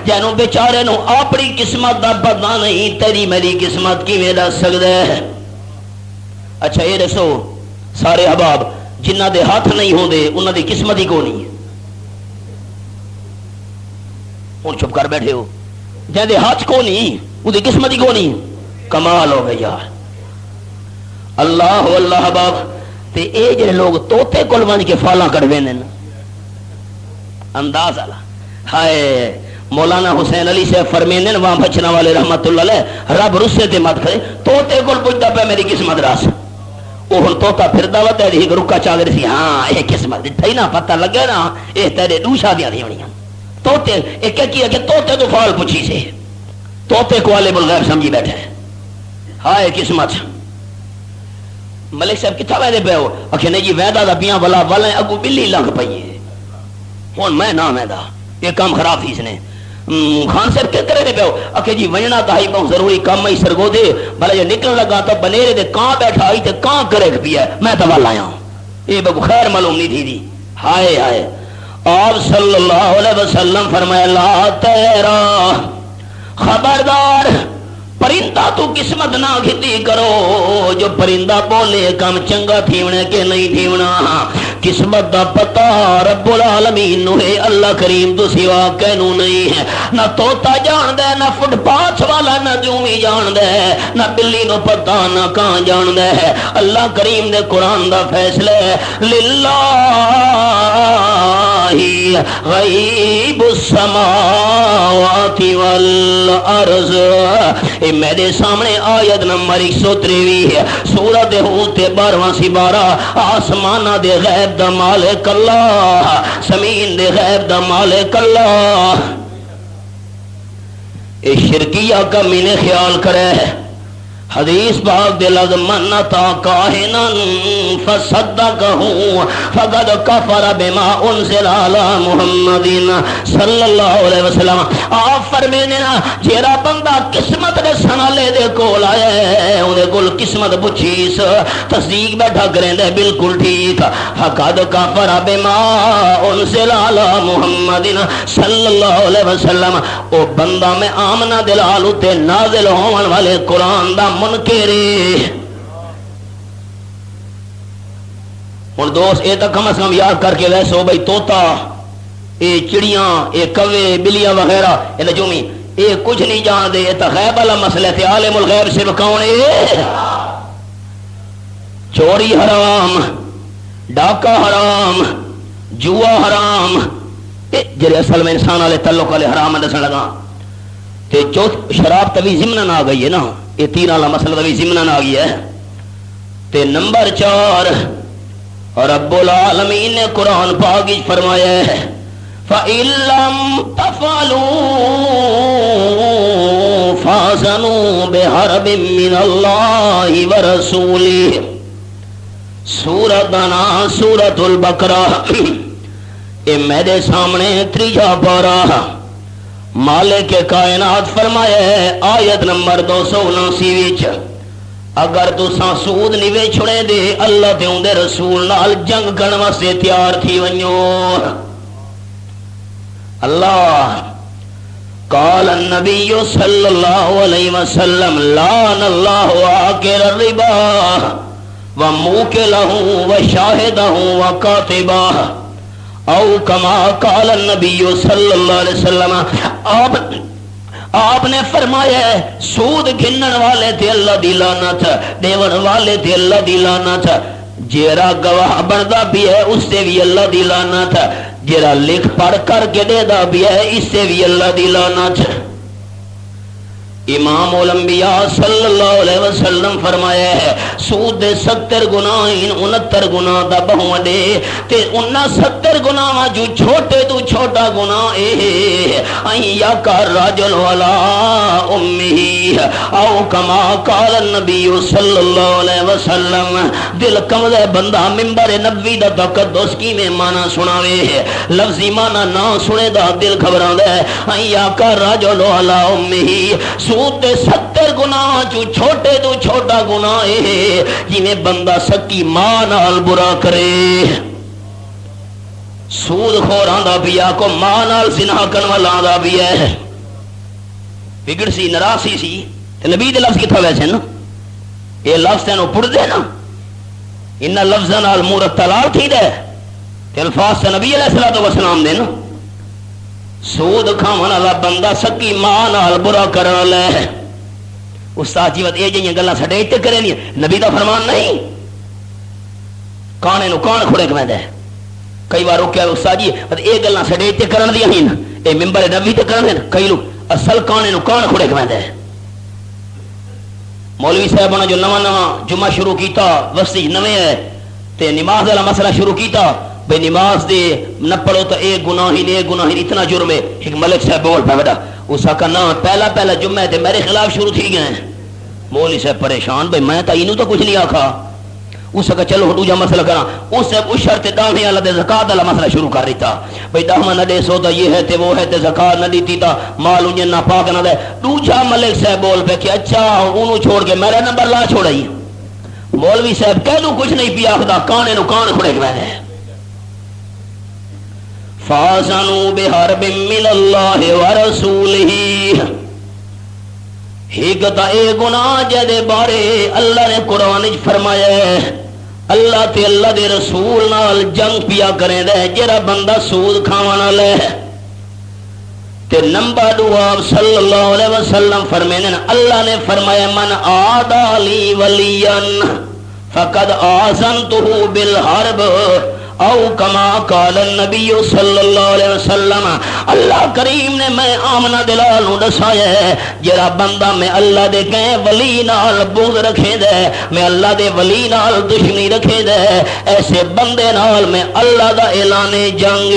Speaker 1: جنوں بیچارے نو اپنی قسمت دا پتہ نہیں تیری میری قسمت کیویں دس سکدا ہے. اچھا یہ دسو سارے احباب جنہ دے ہاتھ نہیں ہوندے انہاں دی قسمت ہی کو نہیں ہے. ہن چپ کر بیٹھے ہو. جہاں دے ہاتھ کو نہیں وہ دی قسمت ہی کو نہیں. کمال ہو گئی یار. اللہ اللہ احباب تے اے جڑے لوگ توتے کول ونج کے فالاں کڈوے نے انداز والا. ہائے مولانا حسین علی سے فرمینے وہاں بچنا والے رحمت اللہ علیہ رب رسے تے مت کرے توتے کول پوچھتا پہ میری قسمت راس. وہ ہن توتا پھردا وا تے ایک رکا چادر سی. ہاں اے قسمت دتا ہی نہ پتہ لگے نا اے تیرے 2 شادیاں تھی ہونیاں. توتے اے کیا کہ توتے تو فال پوچھی سے توتے کو عالم الغیب سمجھی بیٹھے. ہائے قسمت. ملک صاحب کتھا ویدے پہ ہو اکھے نہیں جی ویدہ دا پیاں والا اگو بلی لنگ پئی ہے. ہن میں نہ ویدہ یہ کام خراب تھی اس نے. خان صاحب کیا کرے پیو آخے جی وجنا تو ہی بہت ضروری کام ہی سرگو دے بھلا جو نکلنے لگا تو بنیرے دے کہاں بیٹھا آئی تے کہاں کرے پیا میں تو وال آیا یہ بگو خیر معلوم نہیں تھی دی ہائے ہائے آپ صلی اللہ علیہ وسلم فرمایا لا تیرا خبردار پرندہ تو قسمت نہ گھتی کرو جو پرندہ بولے کم چنگا تھیونے کے نہیں تھیونا قسمت دا پتا رب العالمین نو ہے اللہ کریم تو سوا کہنو نہیں ہے نہ توتا جان دے نہ فٹ پاس والا نہ جومی جان دے نہ بلی نو پتا نہ کہاں جان دے اللہ کریم نے قرآن دا فیصلے للہ غیب السماوات والارض اے میرے سامنے آیت نمبر 193 ہے سورۃ ہود 12واں سپارہ آسمانہ دے غیب دا مالک اللہ زمین دے غیب دا مالک اللہ اے شرکیہ کا مینے خیال کرے حدیث پاک دے لفظ من اتا کاہنا فصدقہ فقد کفر بما انزل علی محمد صلی اللہ علیہ وسلم آپ فرمینے نا جیرا بندہ قسمت دے سنالے دے کول آیا ہے انہیں کول قسمت بچیس تصدیق بیٹھا کریں دے بالکل ٹھیک فقد کفر بما انزل علی محمد صلی اللہ علیہ وسلم او بندہ میں آمنہ دلالو تے نازل ہون والے قرآن دا منکرے اور دوست اے تک کم از کم یاد کر کے ویسے ہو بھائی توتا اے چڑیاں اے کوے بلیاں وغیرہ اے نجومی اے کچھ نہیں جان دے اے تا غیب والا مسئلہ تھے عالم الغیب صرف کون ہے چوری حرام ڈاکہ حرام جوا حرام جرے اصل میں انسان والے تعلق والے حرام دسن لگا تے چوتھ شراب تبھی ضمن آ گئی ہے نا یہ تین والا مسئلہ تبھی ضمن آ گیا ہے تے نمبر 4 رب العالمین نے قرآن پاک فرمایا ہے فَإِن لَّمْ تَفْعَلُوا فَأْذَنُوا بِحَرْبٍ مِّنَ اللَّهِ وَرَسُولِهِ سورۃ البقرہ اے میرے سامنے تریجا پارا مالک کائنات فرمایا ہے آیت نمبر 279 وچ اگر تساں سود نہیں چھڑے دے اللہ تے اون دے رسول نال جنگ کرن واسطے تیار تھی ونجو اللہ قال النبی صلی اللہ علیہ وسلم لعن اللہ آکل الربا وموکلہ وشاہدہ وکاتبہ او کما قال النبی صلی اللہ علیہ وسلم آپ نے فرمایا ہے سود گھنن والے تھے اللہ دی لعنت دیون والے تھے اللہ دی لعنت جیرا گواہ بندا بھی ہے اس سے بھی اللہ دی لعنت جیرا لکھ پڑھ کر کے دے دا بھی ہے اس سے بھی اللہ دی لعنت امام الانبیاء صلی اللہ علیہ وسلم فرمایا ہے سود دے 70 گناہ 69 گناہ دا بہو دے تے 69 گناہ جو چھوٹے تو چھوٹا گناہ اے یا کر رجل والا امی او کما قال النبی صلی اللہ علیہ وسلم دل کمزے بندہ منبر نبوی دا تقدس کی میں معنی سناوے لفظی معنی نہ سنے دا دل گھبراندے یا کر رجل والا امی سود دے 70 گناہ جو چھوٹے تو چھوٹا گناہ ہے جنہیں بندہ سکی ماں نال برا کرے سود خور آندہ بھی آکو ماں نال زنا کرن والا آندہ بھی ہے بگڑ سی نراسی سی نبی دے لفظ کتھا ویسے نا یہ لفظ تینو پڑھ دے نا انہا لفظ نال مورت تلال تھی دے تے الفاظ سے نبی علیہ السلام دے نا سود کھاون والا بندہ سکی ماں نال برا کرن لے استاد جی یہ جی گلا سڈے اتنے کرے نہیں نبی دا فرمان نہیں کانے نو کان کھڑے کمیں دے کئی بار روکیا استاد جی یہ گلا سڈے اتنے کرن دیا ہی اے ممبر نبی تے کرن دے کئی لوگ اصل کانے نو کان کھڑے کمیں دے مولوی صاحب نے جو نواں جمعہ شروع کیتا وسطی نویں ہے تے نماز والا مسئلہ شروع کیتا بھئی نماز دے نہ پڑھو تو ایک گناہ ہی اتنا جرم ہے ایک ملک صاحب بول پہ بیٹا اس کا نا پہلا جمعہ تے میرے خلاف شروع تھی گئے مولوی صاحب پریشان بھئی میں تا انہوں تو کچھ نہیں آکھا اس کا چلو دوجا مسئلہ کرا، اس نے اس شرط دانے والا دے زکات والا مسئلہ شروع کر دیتا بھئی دہما نہ دے سو تو یہ ہے تے وہ ہے تے زکات نہ دیتی تا مال انجن نہ پاک نہ دے۔ دوجا ملک صاحب بول پہ کہ اچھا انہوں چھوڑ کے میرا نمبر لا چھوڑائی۔ مولوی صاحب کہہ دوں کچھ نہیں پیا خدا کانے نو کان کھڑے کے میں فَآذَنُوا بِحَرْبٍ مِّنَ اللَّهِ وَرَسُولِهِ۔ ایک تا اے گناہ جدے بارے اللہ نے قرآن فرمایا ہے اللہ تے اللہ دے رسول نال جنگ پیا کریں دے جرا بندہ سود کھاوانا لے تے نمبر دو آپ صلی اللہ علیہ وسلم فرمائیں اللہ نے فرمایا من آدھا لی ولین فقد آذنتہ بالحرب او کما قال النبی صلی اللہ علیہ وسلم۔ اللہ کریم نے میں آمنہ دلالوں دسایا ہے جرا بندہ میں اللہ دے کہیں ولی نال بغض رکھے دے میں اللہ دے ولی نال دشمنی رکھے دے ایسے بندے نال میں اللہ دا اعلان جنگ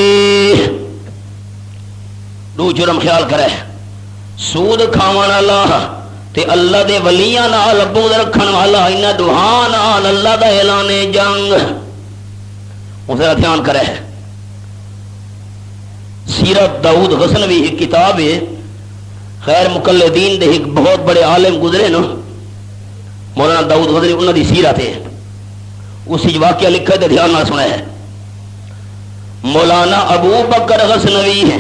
Speaker 1: دو جرم خیال کرے سود کھاوانا اللہ تے اللہ دے ولیاں نال بغض رکھن والا انہاں دوہاں نال اللہ دا اعلان جنگ اسے دھیان کرے ہے۔ سیرت داؤد غزنوی ایک کتاب ہے خیر مقلدین دے ایک بہت بڑے عالم گزرے نا مولانا داؤد غزنوی انہوں دی سیرت ہے اسی واقعہ لکھا ہے دھیان نہ سنا ہے۔ مولانا ابو بکر غزنوی ہے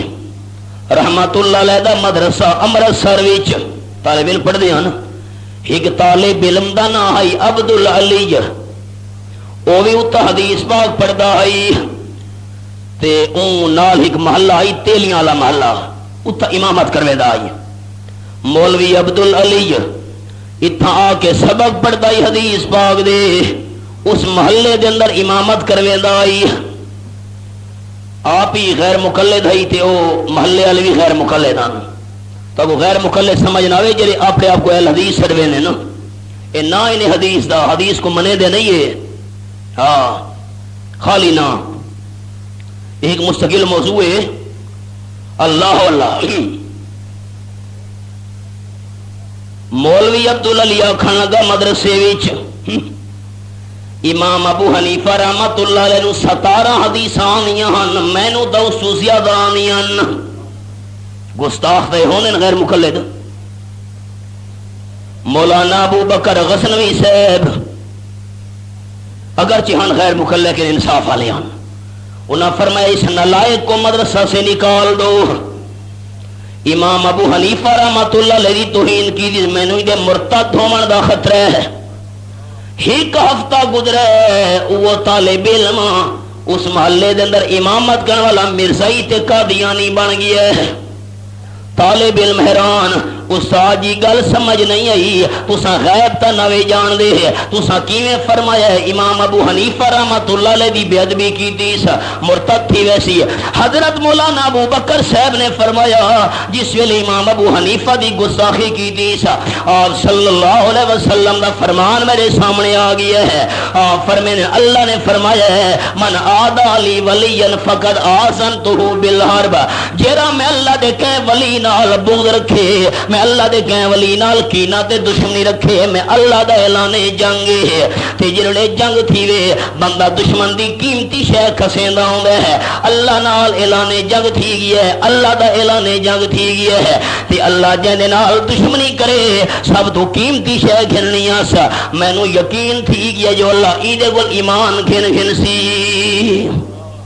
Speaker 1: رحمت اللہ علیہ دا مدرسہ امرتسر وچ طالب علم پڑھ دے ہیں ایک طالب علم دا نا ہے عبدالعلی وہ بھی اتہ حدیث پاک پڑھدا آئی تے اون نال ایک محلہ آئی تیلیاں والا محلہ اتہ امامت کروے دا آئی مولوی عبدالعلی اتھا آ کے سبق پڑھدا آئی حدیث پاک دے اس محلے دے اندر امامت کروے دا آئی آپ ہی غیر مقلد ہے تے او محلے والے بھی غیر مقلد ہیں تب وہ غیر مقلد سمجھ نہ آئے جڑے اپنے آپ کو اہل حدیث سڑوے نے نا اے نہ انہیں حدیث دا حدیث کو منے دے نہیں ہے ہاں خالی نہ ایک مستقل موضوع ہے اللہ اللہ مولوی عبدالعلی آکھانا دا مدرسے وچ امام ابو حنیفہ رحمت اللہ علیہ 17 حدیث آنیاں ہن مینو 200 زیادہ آنیاں گستاخ دے ہونے غیر مقلد مولانا ابو بکر غزنوی صاحب اگرچہ ہن غیر مقلد کے انصاف والے ہن انہاں فرمایا اس نالائق کو مدرسہ سے نکال دو امام ابو حنیفہ رحمت اللہ علیہ توہین کی میں نے دے مرتد ہومن دا خطرہ ہے ایک ہفتہ گزرے وہ طالب علم اس محلے دے اندر امامت کرنے والا مرزائی تے قادیانی بن گیا ہے طالب علم حیران استاد جی گل سمجھ نہیں آئی تساں غیب تا نوے جان دے تساں کیویں فرمایا ہے امام ابو حنیفہ رحمت اللہ علیہ دی بے ادبی کیتی مرتد تھی ویسی حضرت مولانا ابو بکر صاحب نے فرمایا جس ویلے امام ابو حنیفہ دی گستاخی کیتی آپ صلی اللہ علیہ وسلم دا فرمان میرے سامنے آ گیا ہے آپ فرمانے اللہ نے فرمایا ہے من آدھا لی ولی فقد آذنتہ بالحرب جیرا میں اللہ دے کہ ولی نال بغض رکھے میں اللہ دے کہیں ولی نال کینہ تے دشمنی رکھے میں اللہ دا اعلان جنگ ہے تے جڑے جنگ تھی وے بندہ دشمن دی قیمتی شے کھسیندا ہوندا ہے اللہ نال اعلان جنگ تھی گیا ہے اللہ دا اعلان جنگ تھی گیا ہے تے اللہ جے نال دشمنی کرے سب تو قیمتی شے گھننی آسا مینوں یقین تھی گیا جو اللہ ای دے کول ایمان گھن سی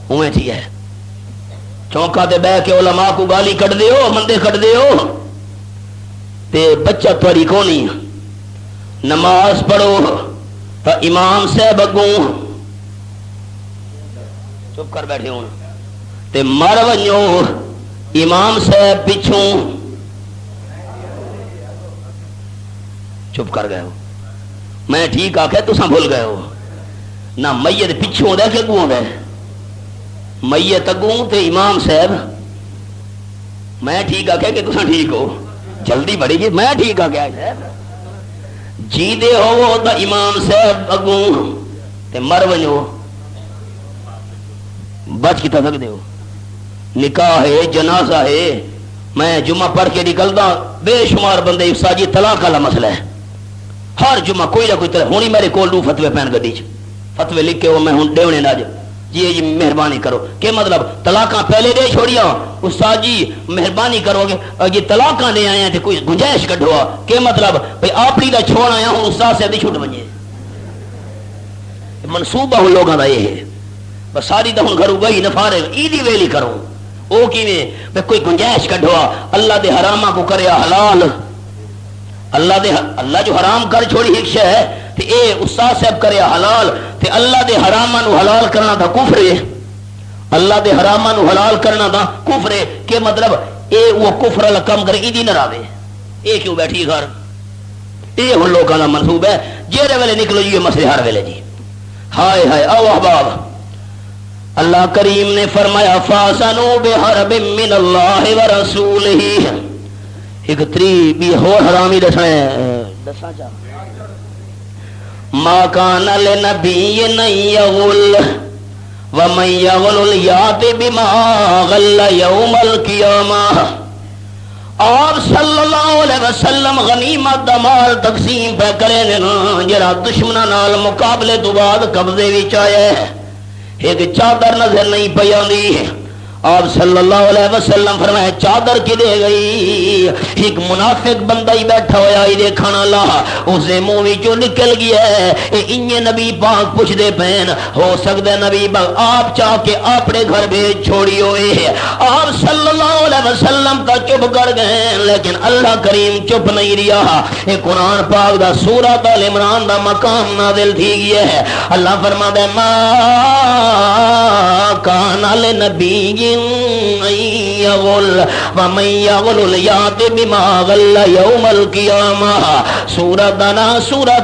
Speaker 1: اوویں تھی ہے چونکا تے بہ کے علماء کو گالی کٹ دیو مندے کٹ دیو تے بچہ توڑی کونی نماز پڑھو تو امام صاحب اگوں چپ کر بیٹھے ہوں تے مر ونجو امام صاحب پچھوں چپ کر گئے ہو میں ٹھیک آکھے تساں بھول گئے ہو نہ میت پچھوں دے کے گوں دے میت اگوں تے امام صاحب میں ٹھیک آکھے کہ تساں ٹھیک ہو جلدی بڑی جی میں ٹھیک آ گیا جی دے ہو تو امام صاحب اگوں تے مر ونجو بچ کی تک دے ہو نکاح ہے جنازہ ہے میں جمعہ پڑھ کے نکلدا بے شمار بندے ساجی طلاق والا مسئلہ ہے ہر جمعہ کوئی نہ کوئی طرح ہونی میرے کول دو فتوے پین گڈی چ فتوے لکھے ہو میں ہوں ڈیونے نہ جی مہربانی کرو کہ مطلب طلاقاں پہلے دے چھوڑیا استاد جی مہربانی کرو گے یہ طلاقاں دے آئے ہیں تو کوئی گنجائش کڈو کہ مطلب بھئی آپڑی دا چھوڑ آیا ہوں استاد سے دی چھوٹ بنجے منصوبہ ہوں لوگاں دا یہ ہے بس ساری دا ہوں گھرو گئی نفارے ایدی ویلی کرو او کیویں بھئی کوئی گنجائش کڈو اللہ دے حرامہ کو کرے حلال اللہ جو حرام کر چھوڑی ایک شے ہے تے اے استاد صاحب کرے حلال تے اللہ دے حرامہ نو حلال کرنا تھا کفر ہے اللہ دے حرامہ نو حلال کرنا تھا کفر ہے کہ مطلب اے وہ کفر والا کم کرے ایدی نہ راوے اے کیوں بیٹھی گھر اے ہن لوکاں دا منصوب ہے جیرے ویلے نکلو جی مسئلے ہر ویلے جی ہائے ہائے او احباب اللہ کریم نے فرمایا فاسنوا بحرب من اللہ ورسولہ ایک تری بھی ہور حرامی دسا چاہ ما کان لنبی ان یغل ومن یغل یات بما غل یوم القیامہ آپ صلی اللہ علیہ وسلم غنیمت دا مال تقسیم پہ کرے جرا دشمنہ نال مقابلے تو بعد قبضے وچ آئے ایک چادر نظر نہیں پئی آندی آپ صلی اللہ علیہ وسلم فرمائے چادر کی دے گئی ایک منافق بندہ ہی بیٹھا ہویا ہی دیکھانا اللہ اسے منہ وچوں نکل گیا ہے انہیں نبی پاک پوچھ دے پین ہو سکتا نبی پاک آپ چاہ کے اپنے گھر بھیج چھوڑی ہوئے آپ صلی اللہ علیہ وسلم کا چپ کر گئے لیکن اللہ کریم چپ نہیں رہا یہ قرآن پاک دا سورۃ آل عمران دا مقام نازل تھی گیا ہے اللہ فرما دے ما کان لنبی یغل ومن یغل یات بما غل یوم القیامہ سورۃ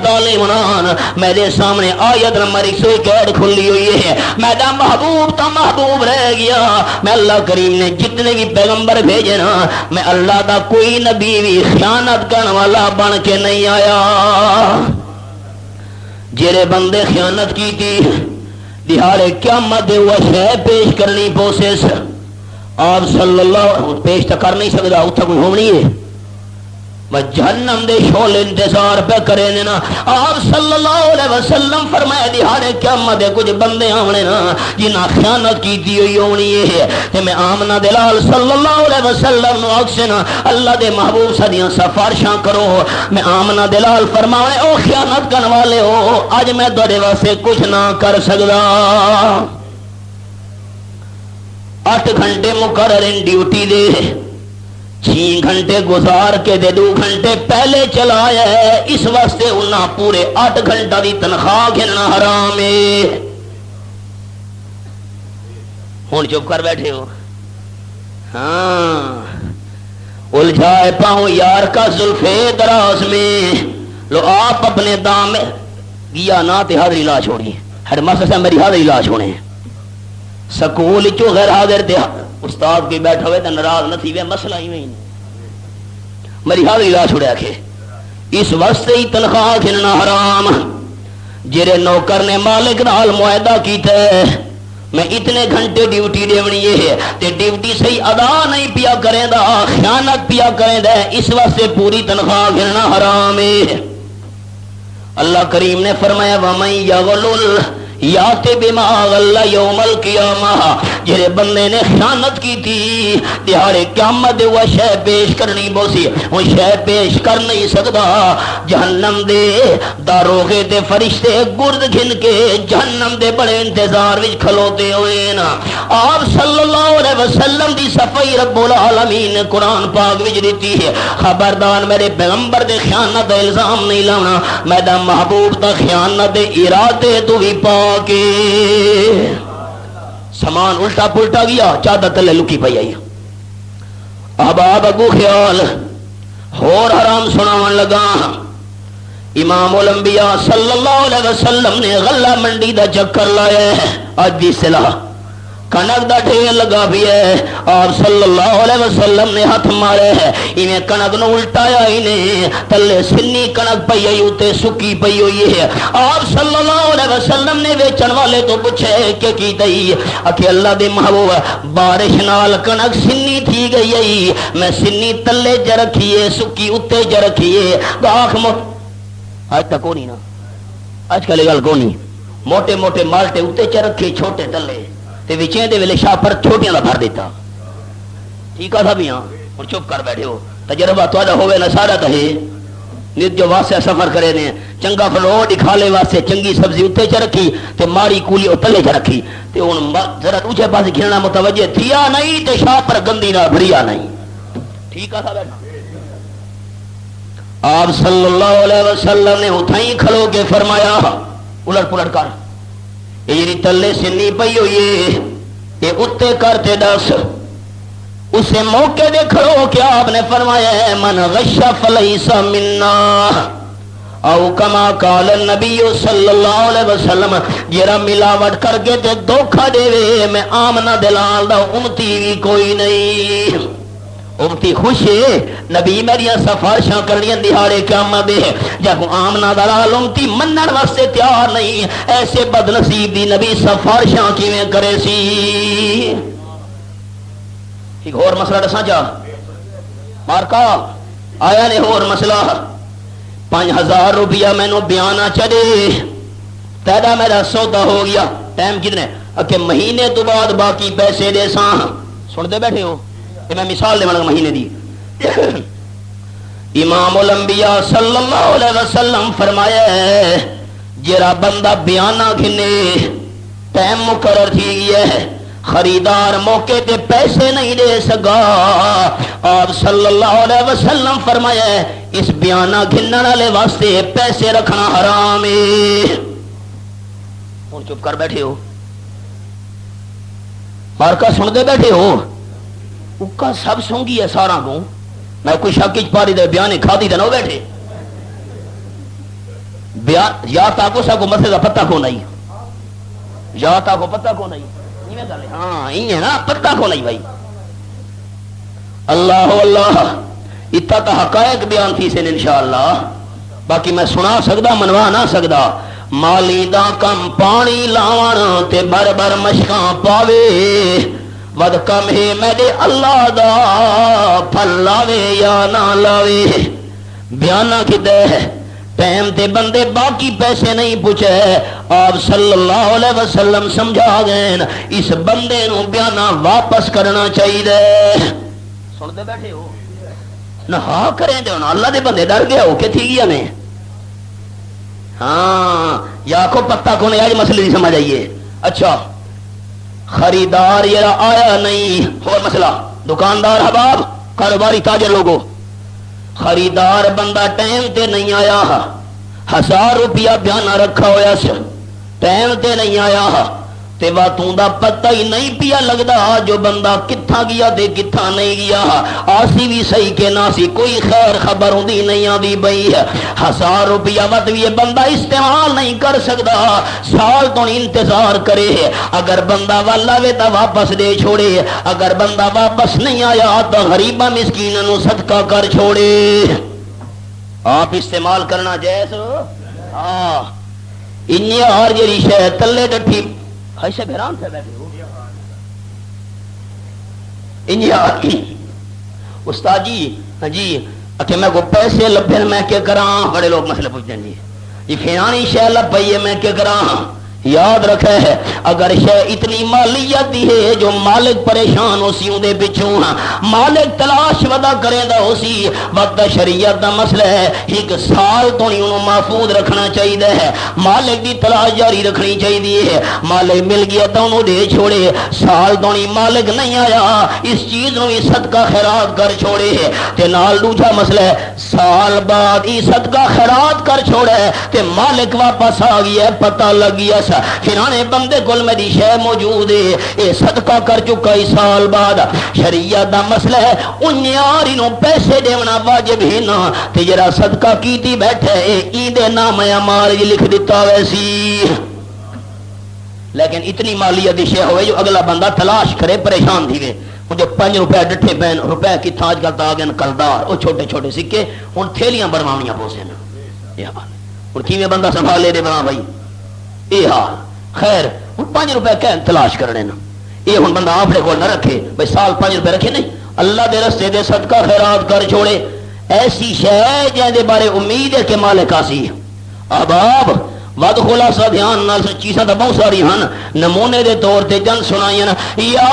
Speaker 1: آل عمران میرے سامنے آیت نمبر 161 کھلی ہوئی ہے میرا محبوب تو محبوب رہ گیا میں اللہ کریم نے جتنے بھی پیغمبر بھیجے نا میں اللہ دا کوئی نبی بھی خیانت کرنے والا بن کے نہیں آیا جڑے بندے خیانت کی تھی دہاڑے قیامت وہ شے پیش کرنی پوسس آپ صلی اللہ پیش تو کر نہیں سکتا اتنا کوئی ہونی ہے میں جہنم دے شول انتظار پہ کرے نا آپ صلی اللہ علیہ وسلم فرمائے دہاڑے قیامت کچھ بندے آونے نا جنہاں خیانت کی ہوئی ہونی ہے کہ میں آمنہ دلال صلی اللہ علیہ وسلم نو اکسنا اللہ دے محبوب صدیاں سفارشاں کرو میں آمنہ دلال فرمائے او خیانت کرنے والے ہو آج میں دوڑے واسے کچھ نہ کر سکتا 8 گھنٹے مقرر ان ڈیوٹی دے 6 گھنٹے گزار کے دے 2 گھنٹے پہلے چلایا ہے اس واسطے انہاں پورے 8 گھنٹہ دی تنخواہ گھننا حرام ہے ہون چپ کر بیٹھے ہو ہاں الجھائے پاؤں یار کا زلفے دراز میں لو آپ اپنے دام میں گیا نہ تے حاضری لا چھوڑی ہر ماسٹر صاحب میری حاضری لا چھوڑے سکول چو غیر حاضر دے استاد کی بیٹھا ہوئے تو ناراض نہ تھی مسئلہ ہی نہیں میری حاضری لا چھوڑیا کہ اس واسطے ہی تنخواہ کھلنا حرام جرے نوکر نے مالک نال معاہدہ کیتا ہے میں اتنے گھنٹے ڈیوٹی دیونی ہے تے ڈیوٹی صحیح ادا نہیں پیا کریں دا خیانت پیا کریں دا اس واسطے پوری تنخواہ کھلنا حرام ہے اللہ کریم نے فرمایا وَمَن يَغْلُلْ یات بما غل یوم القیامہ جرے بندے نے خیانت کی تھی دہاڑے قیامت وہ شے پیش کرنی بوسی وہ شے پیش کر نہیں سکتا جہنم دے داروغے دے فرشتے گرد گھن کے جہنم دے بڑے انتظار وچ کھلوتے ہوئے نا آپ صلی اللہ علیہ وسلم دی صفائی رب العالمین نے قرآن پاک وچ دیتی ہے خبردار میرے پیغمبر دے خیانت دا الزام نہیں لانا میرا محبوب دا خیانت دے ارادے تو بھی پاک کے سامان الٹا پلٹا گیا چادر تلے لکی پئی آئی احباب اگو خیال اور حرام سناون لگا امام الانبیاء صلی اللہ علیہ وسلم نے غلہ منڈی دا چکر لایا ہے آج بھی صلاح کنک دا ڈھیر لگا بھی ہے آپ صلی اللہ علیہ وسلم نے ہاتھ مارے ہے انہیں کنک نو الٹایا انہیں تلے سنی کنک پئی ہوئی ہوتے سکی پئی ہوئی ہے آپ صلی اللہ علیہ وسلم نے ویچن والے تو پوچھے کہ کی دئی کہ اللہ دے محبوب بارش نال کنک سنی تھی گئی ہے میں سنی تلے ج رکھیے سکی اتے ج رکھیے گاخ آج تک کونی نا آج کل گل کونی موٹے موٹے مالٹے اتنے چ رکھے چھوٹے تلے تے وچیں دے ویلے شاپر چھوٹیاں دا بھر دیتا. ٹھیک ہے بھی ہاں اور چپ کر بیٹھے ہو تجربہ تا ہوئے نہ سارا کہے نت جو واسطے سفر کرے نے چنگا فلوٹ کھالے واسطے چنگی سبزی اتنے چ رکھی تے ماڑی کولی وہ تلے چ رکھی تے ہوں ذرا دوسرے پاس گھرنا متوجہ تھیا نہیں تے شاپر گندی نہ بھریا نہیں. ٹھیک ہے بیٹھا آپ صلی اللہ علیہ وسلم نے اتھائی کھلو کے فرمایا الٹ پلٹ کر یہ جی تلے سنی پئی ہوئی ہے یہ اتنے کرتے دس. اسے موقع دے کھڑو کہ آپ نے فرمایا ہے من غش فلیس منا او کما قال النبی صلی اللہ علیہ وسلم جرا ملاوٹ کر کے تے دھوکھا دے میں آمنہ دلال دا امتی بھی کوئی نہیں. امتی خوش ہے نبی میریاں سفارشاں کرنیاں دہاڑے قیامت دے جب آمنہ دلال امتی منن واسطے تیار نہیں ایسے بد نصیب دی نبی سفارشاں کیویں کرے سی. ایک اور مسئلہ دساں چاہ مارکا آیا نے اور مسئلہ 5000 روپیہ میں نو بیانہ چڑے تیرا میرا سودا ہو گیا ٹائم کتنے کہ مہینے تو بعد باقی پیسے دے ساں سن دے بیٹھے ہو کہ میں مثال دے ملک مہینے دی. امام الانبیاء صلی اللہ علیہ وسلم فرمایا ہے جرا بندہ بیانہ گھنے ٹائم مقرر تھی گیا ہے خریدار موقع تے پیسے نہیں دے سکا آپ صلی اللہ علیہ وسلم فرمایا ہے اس بیانہ گھنن والے واسطے پیسے رکھنا حرام ہے. ہوں چپ کر بیٹھے ہو مارکا سن دے بیٹھے ہو اکا سب سونگی ہے سارا کو میں کوئی شاکی پاری دے بیانے کھا دی نہ بیٹھے یا تاکو سا کو مسئلے کا پتہ کو نہیں یا تاکو پتہ کو نہیں ہاں یہ نا پتہ کو نہیں بھائی. اللہ اللہ اتنا تو حقائق بیان تھی سن انشاءاللہ باقی میں سنا سکدا منوا نہ سکدا. مالی دا کم پانی لاون تے بر بر مشکاں پاوے ود کم ہے میرے اللہ دا پھل لاوے یا نہ لاوے. بیانہ کدے ٹائم تے بندے باقی پیسے نہیں پوچھے آپ صلی اللہ علیہ وسلم سمجھا گئے اس بندے نو بیانہ واپس کرنا چاہیے. سنتے بیٹھے ہو نہ ہاں کریں دے اللہ دے بندے ڈر گیا ہو کہ تھی گیا میں ہاں یا کو پتہ کو نہیں آج مسئلے نہیں سمجھ آئیے. اچھا خریدار یہ آیا نہیں اور مسئلہ دکاندار حباب کاروباری تاجر لوگوں خریدار بندہ ٹائم تے نہیں آیا 1000 روپیہ بیانہ رکھا ہویا سر ٹائم تے نہیں آیا تے واتوں دا پتہ ہی نہیں پیا لگدا جو بندہ کتھا گیا تے کتھا نہیں گیا آسی بھی صحیح کہ نہ سی کوئی خیر خبر ہوندی نہیں آندی بئی 1000 روپیہ وت بھی بندہ استعمال نہیں کر سکدا سال تو انتظار کرے اگر بندہ والا وے تا واپس دے چھوڑے اگر بندہ واپس نہیں آیا تو غریباں مسکیناں نو صدقہ کر چھوڑے. آپ استعمال کرنا جائز ہاں انہی ہار جری شے تلے ڈٹھی ایسے بحران سے بیٹھے ہو انہی استاد جی کہ میں کو پیسے لبھن میں کیا کراں بڑے لوگ مسئلے پوچھتے ہیں جی فلانی شے لب پئی ہے میں کیا کراں. یاد رکھے ہے اگر شے اتنی مالیت دی ہے جو مالک پریشان ہو سی اندے پچھوں مالک تلاش ودا کرے دا ہو سی وقت شریعت دا مسئلہ ہے 1 سال تو نہیں انہوں محفوظ رکھنا چاہیے ہے مالک دی تلاش جاری رکھنی چاہیے ہے. مالک مل گیا تو انہوں دے چھوڑے سال تو نہیں مالک نہیں آیا اس چیز نو صدقہ خیرات کر چھوڑے تے نال دوسرا مسئلہ ہے سال بعد ہی صدقہ خیرات کر چھوڑے تے مالک واپس آ گیا پتہ لگ گیا فلانے بندے کول میری شے موجود ہے اے صدقہ کر چکا ہی سال بعد شریعت دا مسئلہ ہے انیاری نو پیسے دیونا واجب ہی نہ تے جرا صدقہ کیتی بیٹھے ای دے نام اعمال لکھ دیتا ویسی. لیکن اتنی مالیت دی شے ہوئے جو اگلا بندہ تلاش کرے پریشان تھی گئے جو 5 روپے ڈٹھے پین روپے کی تھاج کرتا آ گئے کلدار وہ چھوٹے چھوٹے سکے ہن تھیلیاں بنواونیاں پوسے نا یہ حال ہن کیویں بندہ سنبھال لے دے بنا بھائی یہ حال خیر ہوں 5 روپے کہ تلاش کرنے نا یہ ہوں بندہ آپڑے کو نہ رکھے بھائی سال 5 روپے رکھے نہیں اللہ دے رستے دے صدقہ خیرات کر چھوڑے ایسی شے جن دے بارے امید ہے کہ مالک آسی احباب ود خلاصہ دھیان نال چیزاں تو بہت ساری ہیں نمونے دے طور تے جن سنائی یا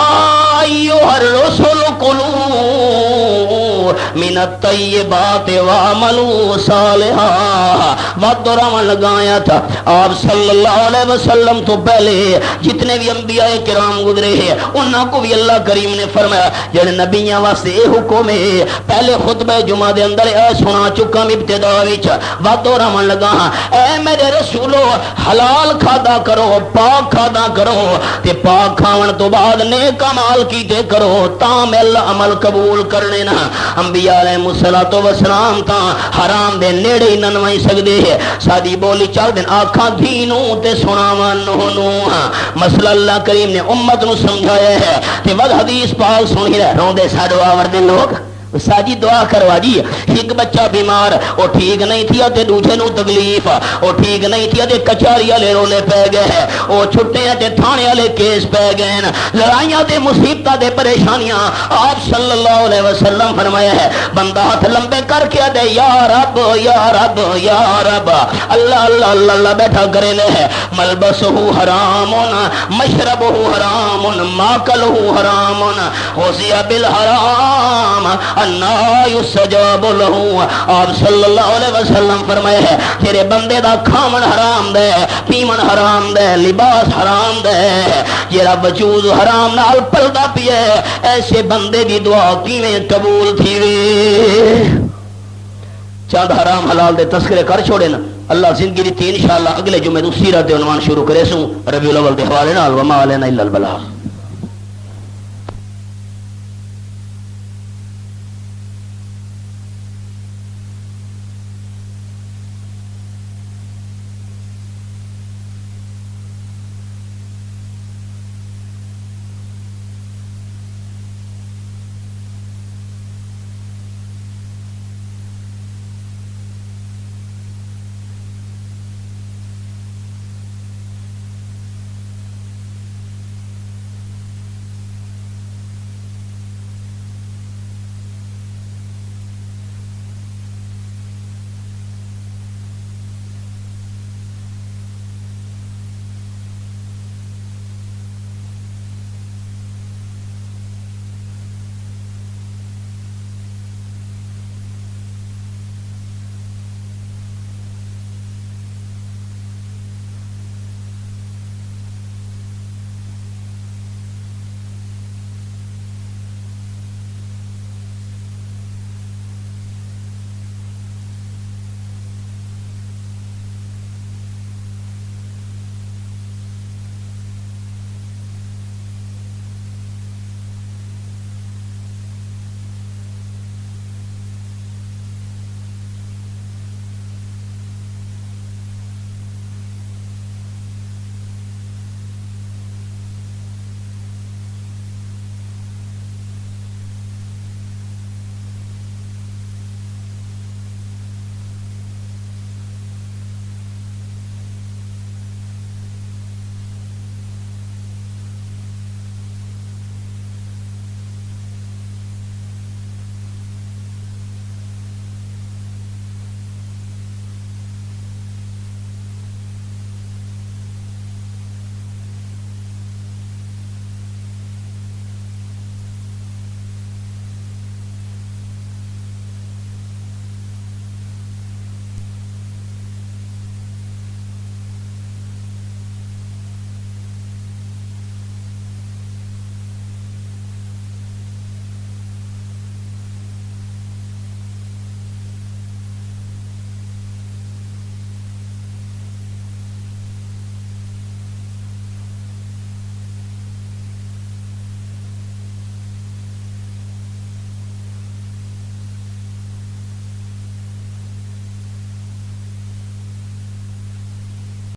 Speaker 1: ایھا الرسل کلوا من الطیبات وعملوا صالحا ود دوران لگایا تھا آپ صلی اللہ علیہ وسلم تو پہلے جتنے بھی انبیاء کرام گزرے ہیں انہاں کو بھی اللہ کریم نے فرمایا جڑے نبیاں واسطے اے حکم ہے پہلے خطبہ جمعہ دے اندر اے سنا چکا ابتدا وچ ود دوران لگا اے میرے رسولو حلال کھادا کرو پاک کھادا کرو تے پاک کھاون تو بعد نیک اعمال کیتے کرو تاں میں اللہ عمل قبول کرنے نا انبیاء علیہ الصلوۃ والسلام تاں حرام دے نیڑے ہی نہ وئی سکدے سادی بولی چل دین آکھاں دینوں تے سناواں نو مسئلہ اللہ کریم نے امت نو سمجھایا ہے تے ود حدیث پاک سنی رہے روندے ساڈو آوردے لوگ ساجی دعا کروا جی ایک بچہ بیمار وہ ٹھیک نہیں تھی تے دوسرے نو تکلیف وہ ٹھیک نہیں تھی تے کچہری والے رولے پی گئے وہ چھٹے تے تھانے والے کیس پی گئے لڑائیاں تے مصیبتاں تے پریشانیاں آپ صلی اللہ علیہ وسلم فرمایا ہے بندہ ہاتھ لمبے کر کے دے یا رب یا رب یا رب اللہ اللہ اللہ, اللہ بیٹھا کرے لے ملبسہ حرام مشربہ حرام ماکلہ حرام غذی بالحرام انا یستجاب له آپ صلی اللہ علیہ وسلم فرمائے ہے تیرے بندے دا کھاون حرام دے پیمن حرام دے لباس حرام دے جیڑا وجود حرام نال پلدا پیے ایسے بندے دی دعا کیویں قبول تھی وے چند حرام حلال دے تذکرے کر چھوڑے نا اللہ زندگی دی انشاءاللہ اگلے جمعے تو سیرت عنوان شروع کرے سوں ربیع الاول دے حوالے نال وما علینا الا البلاغ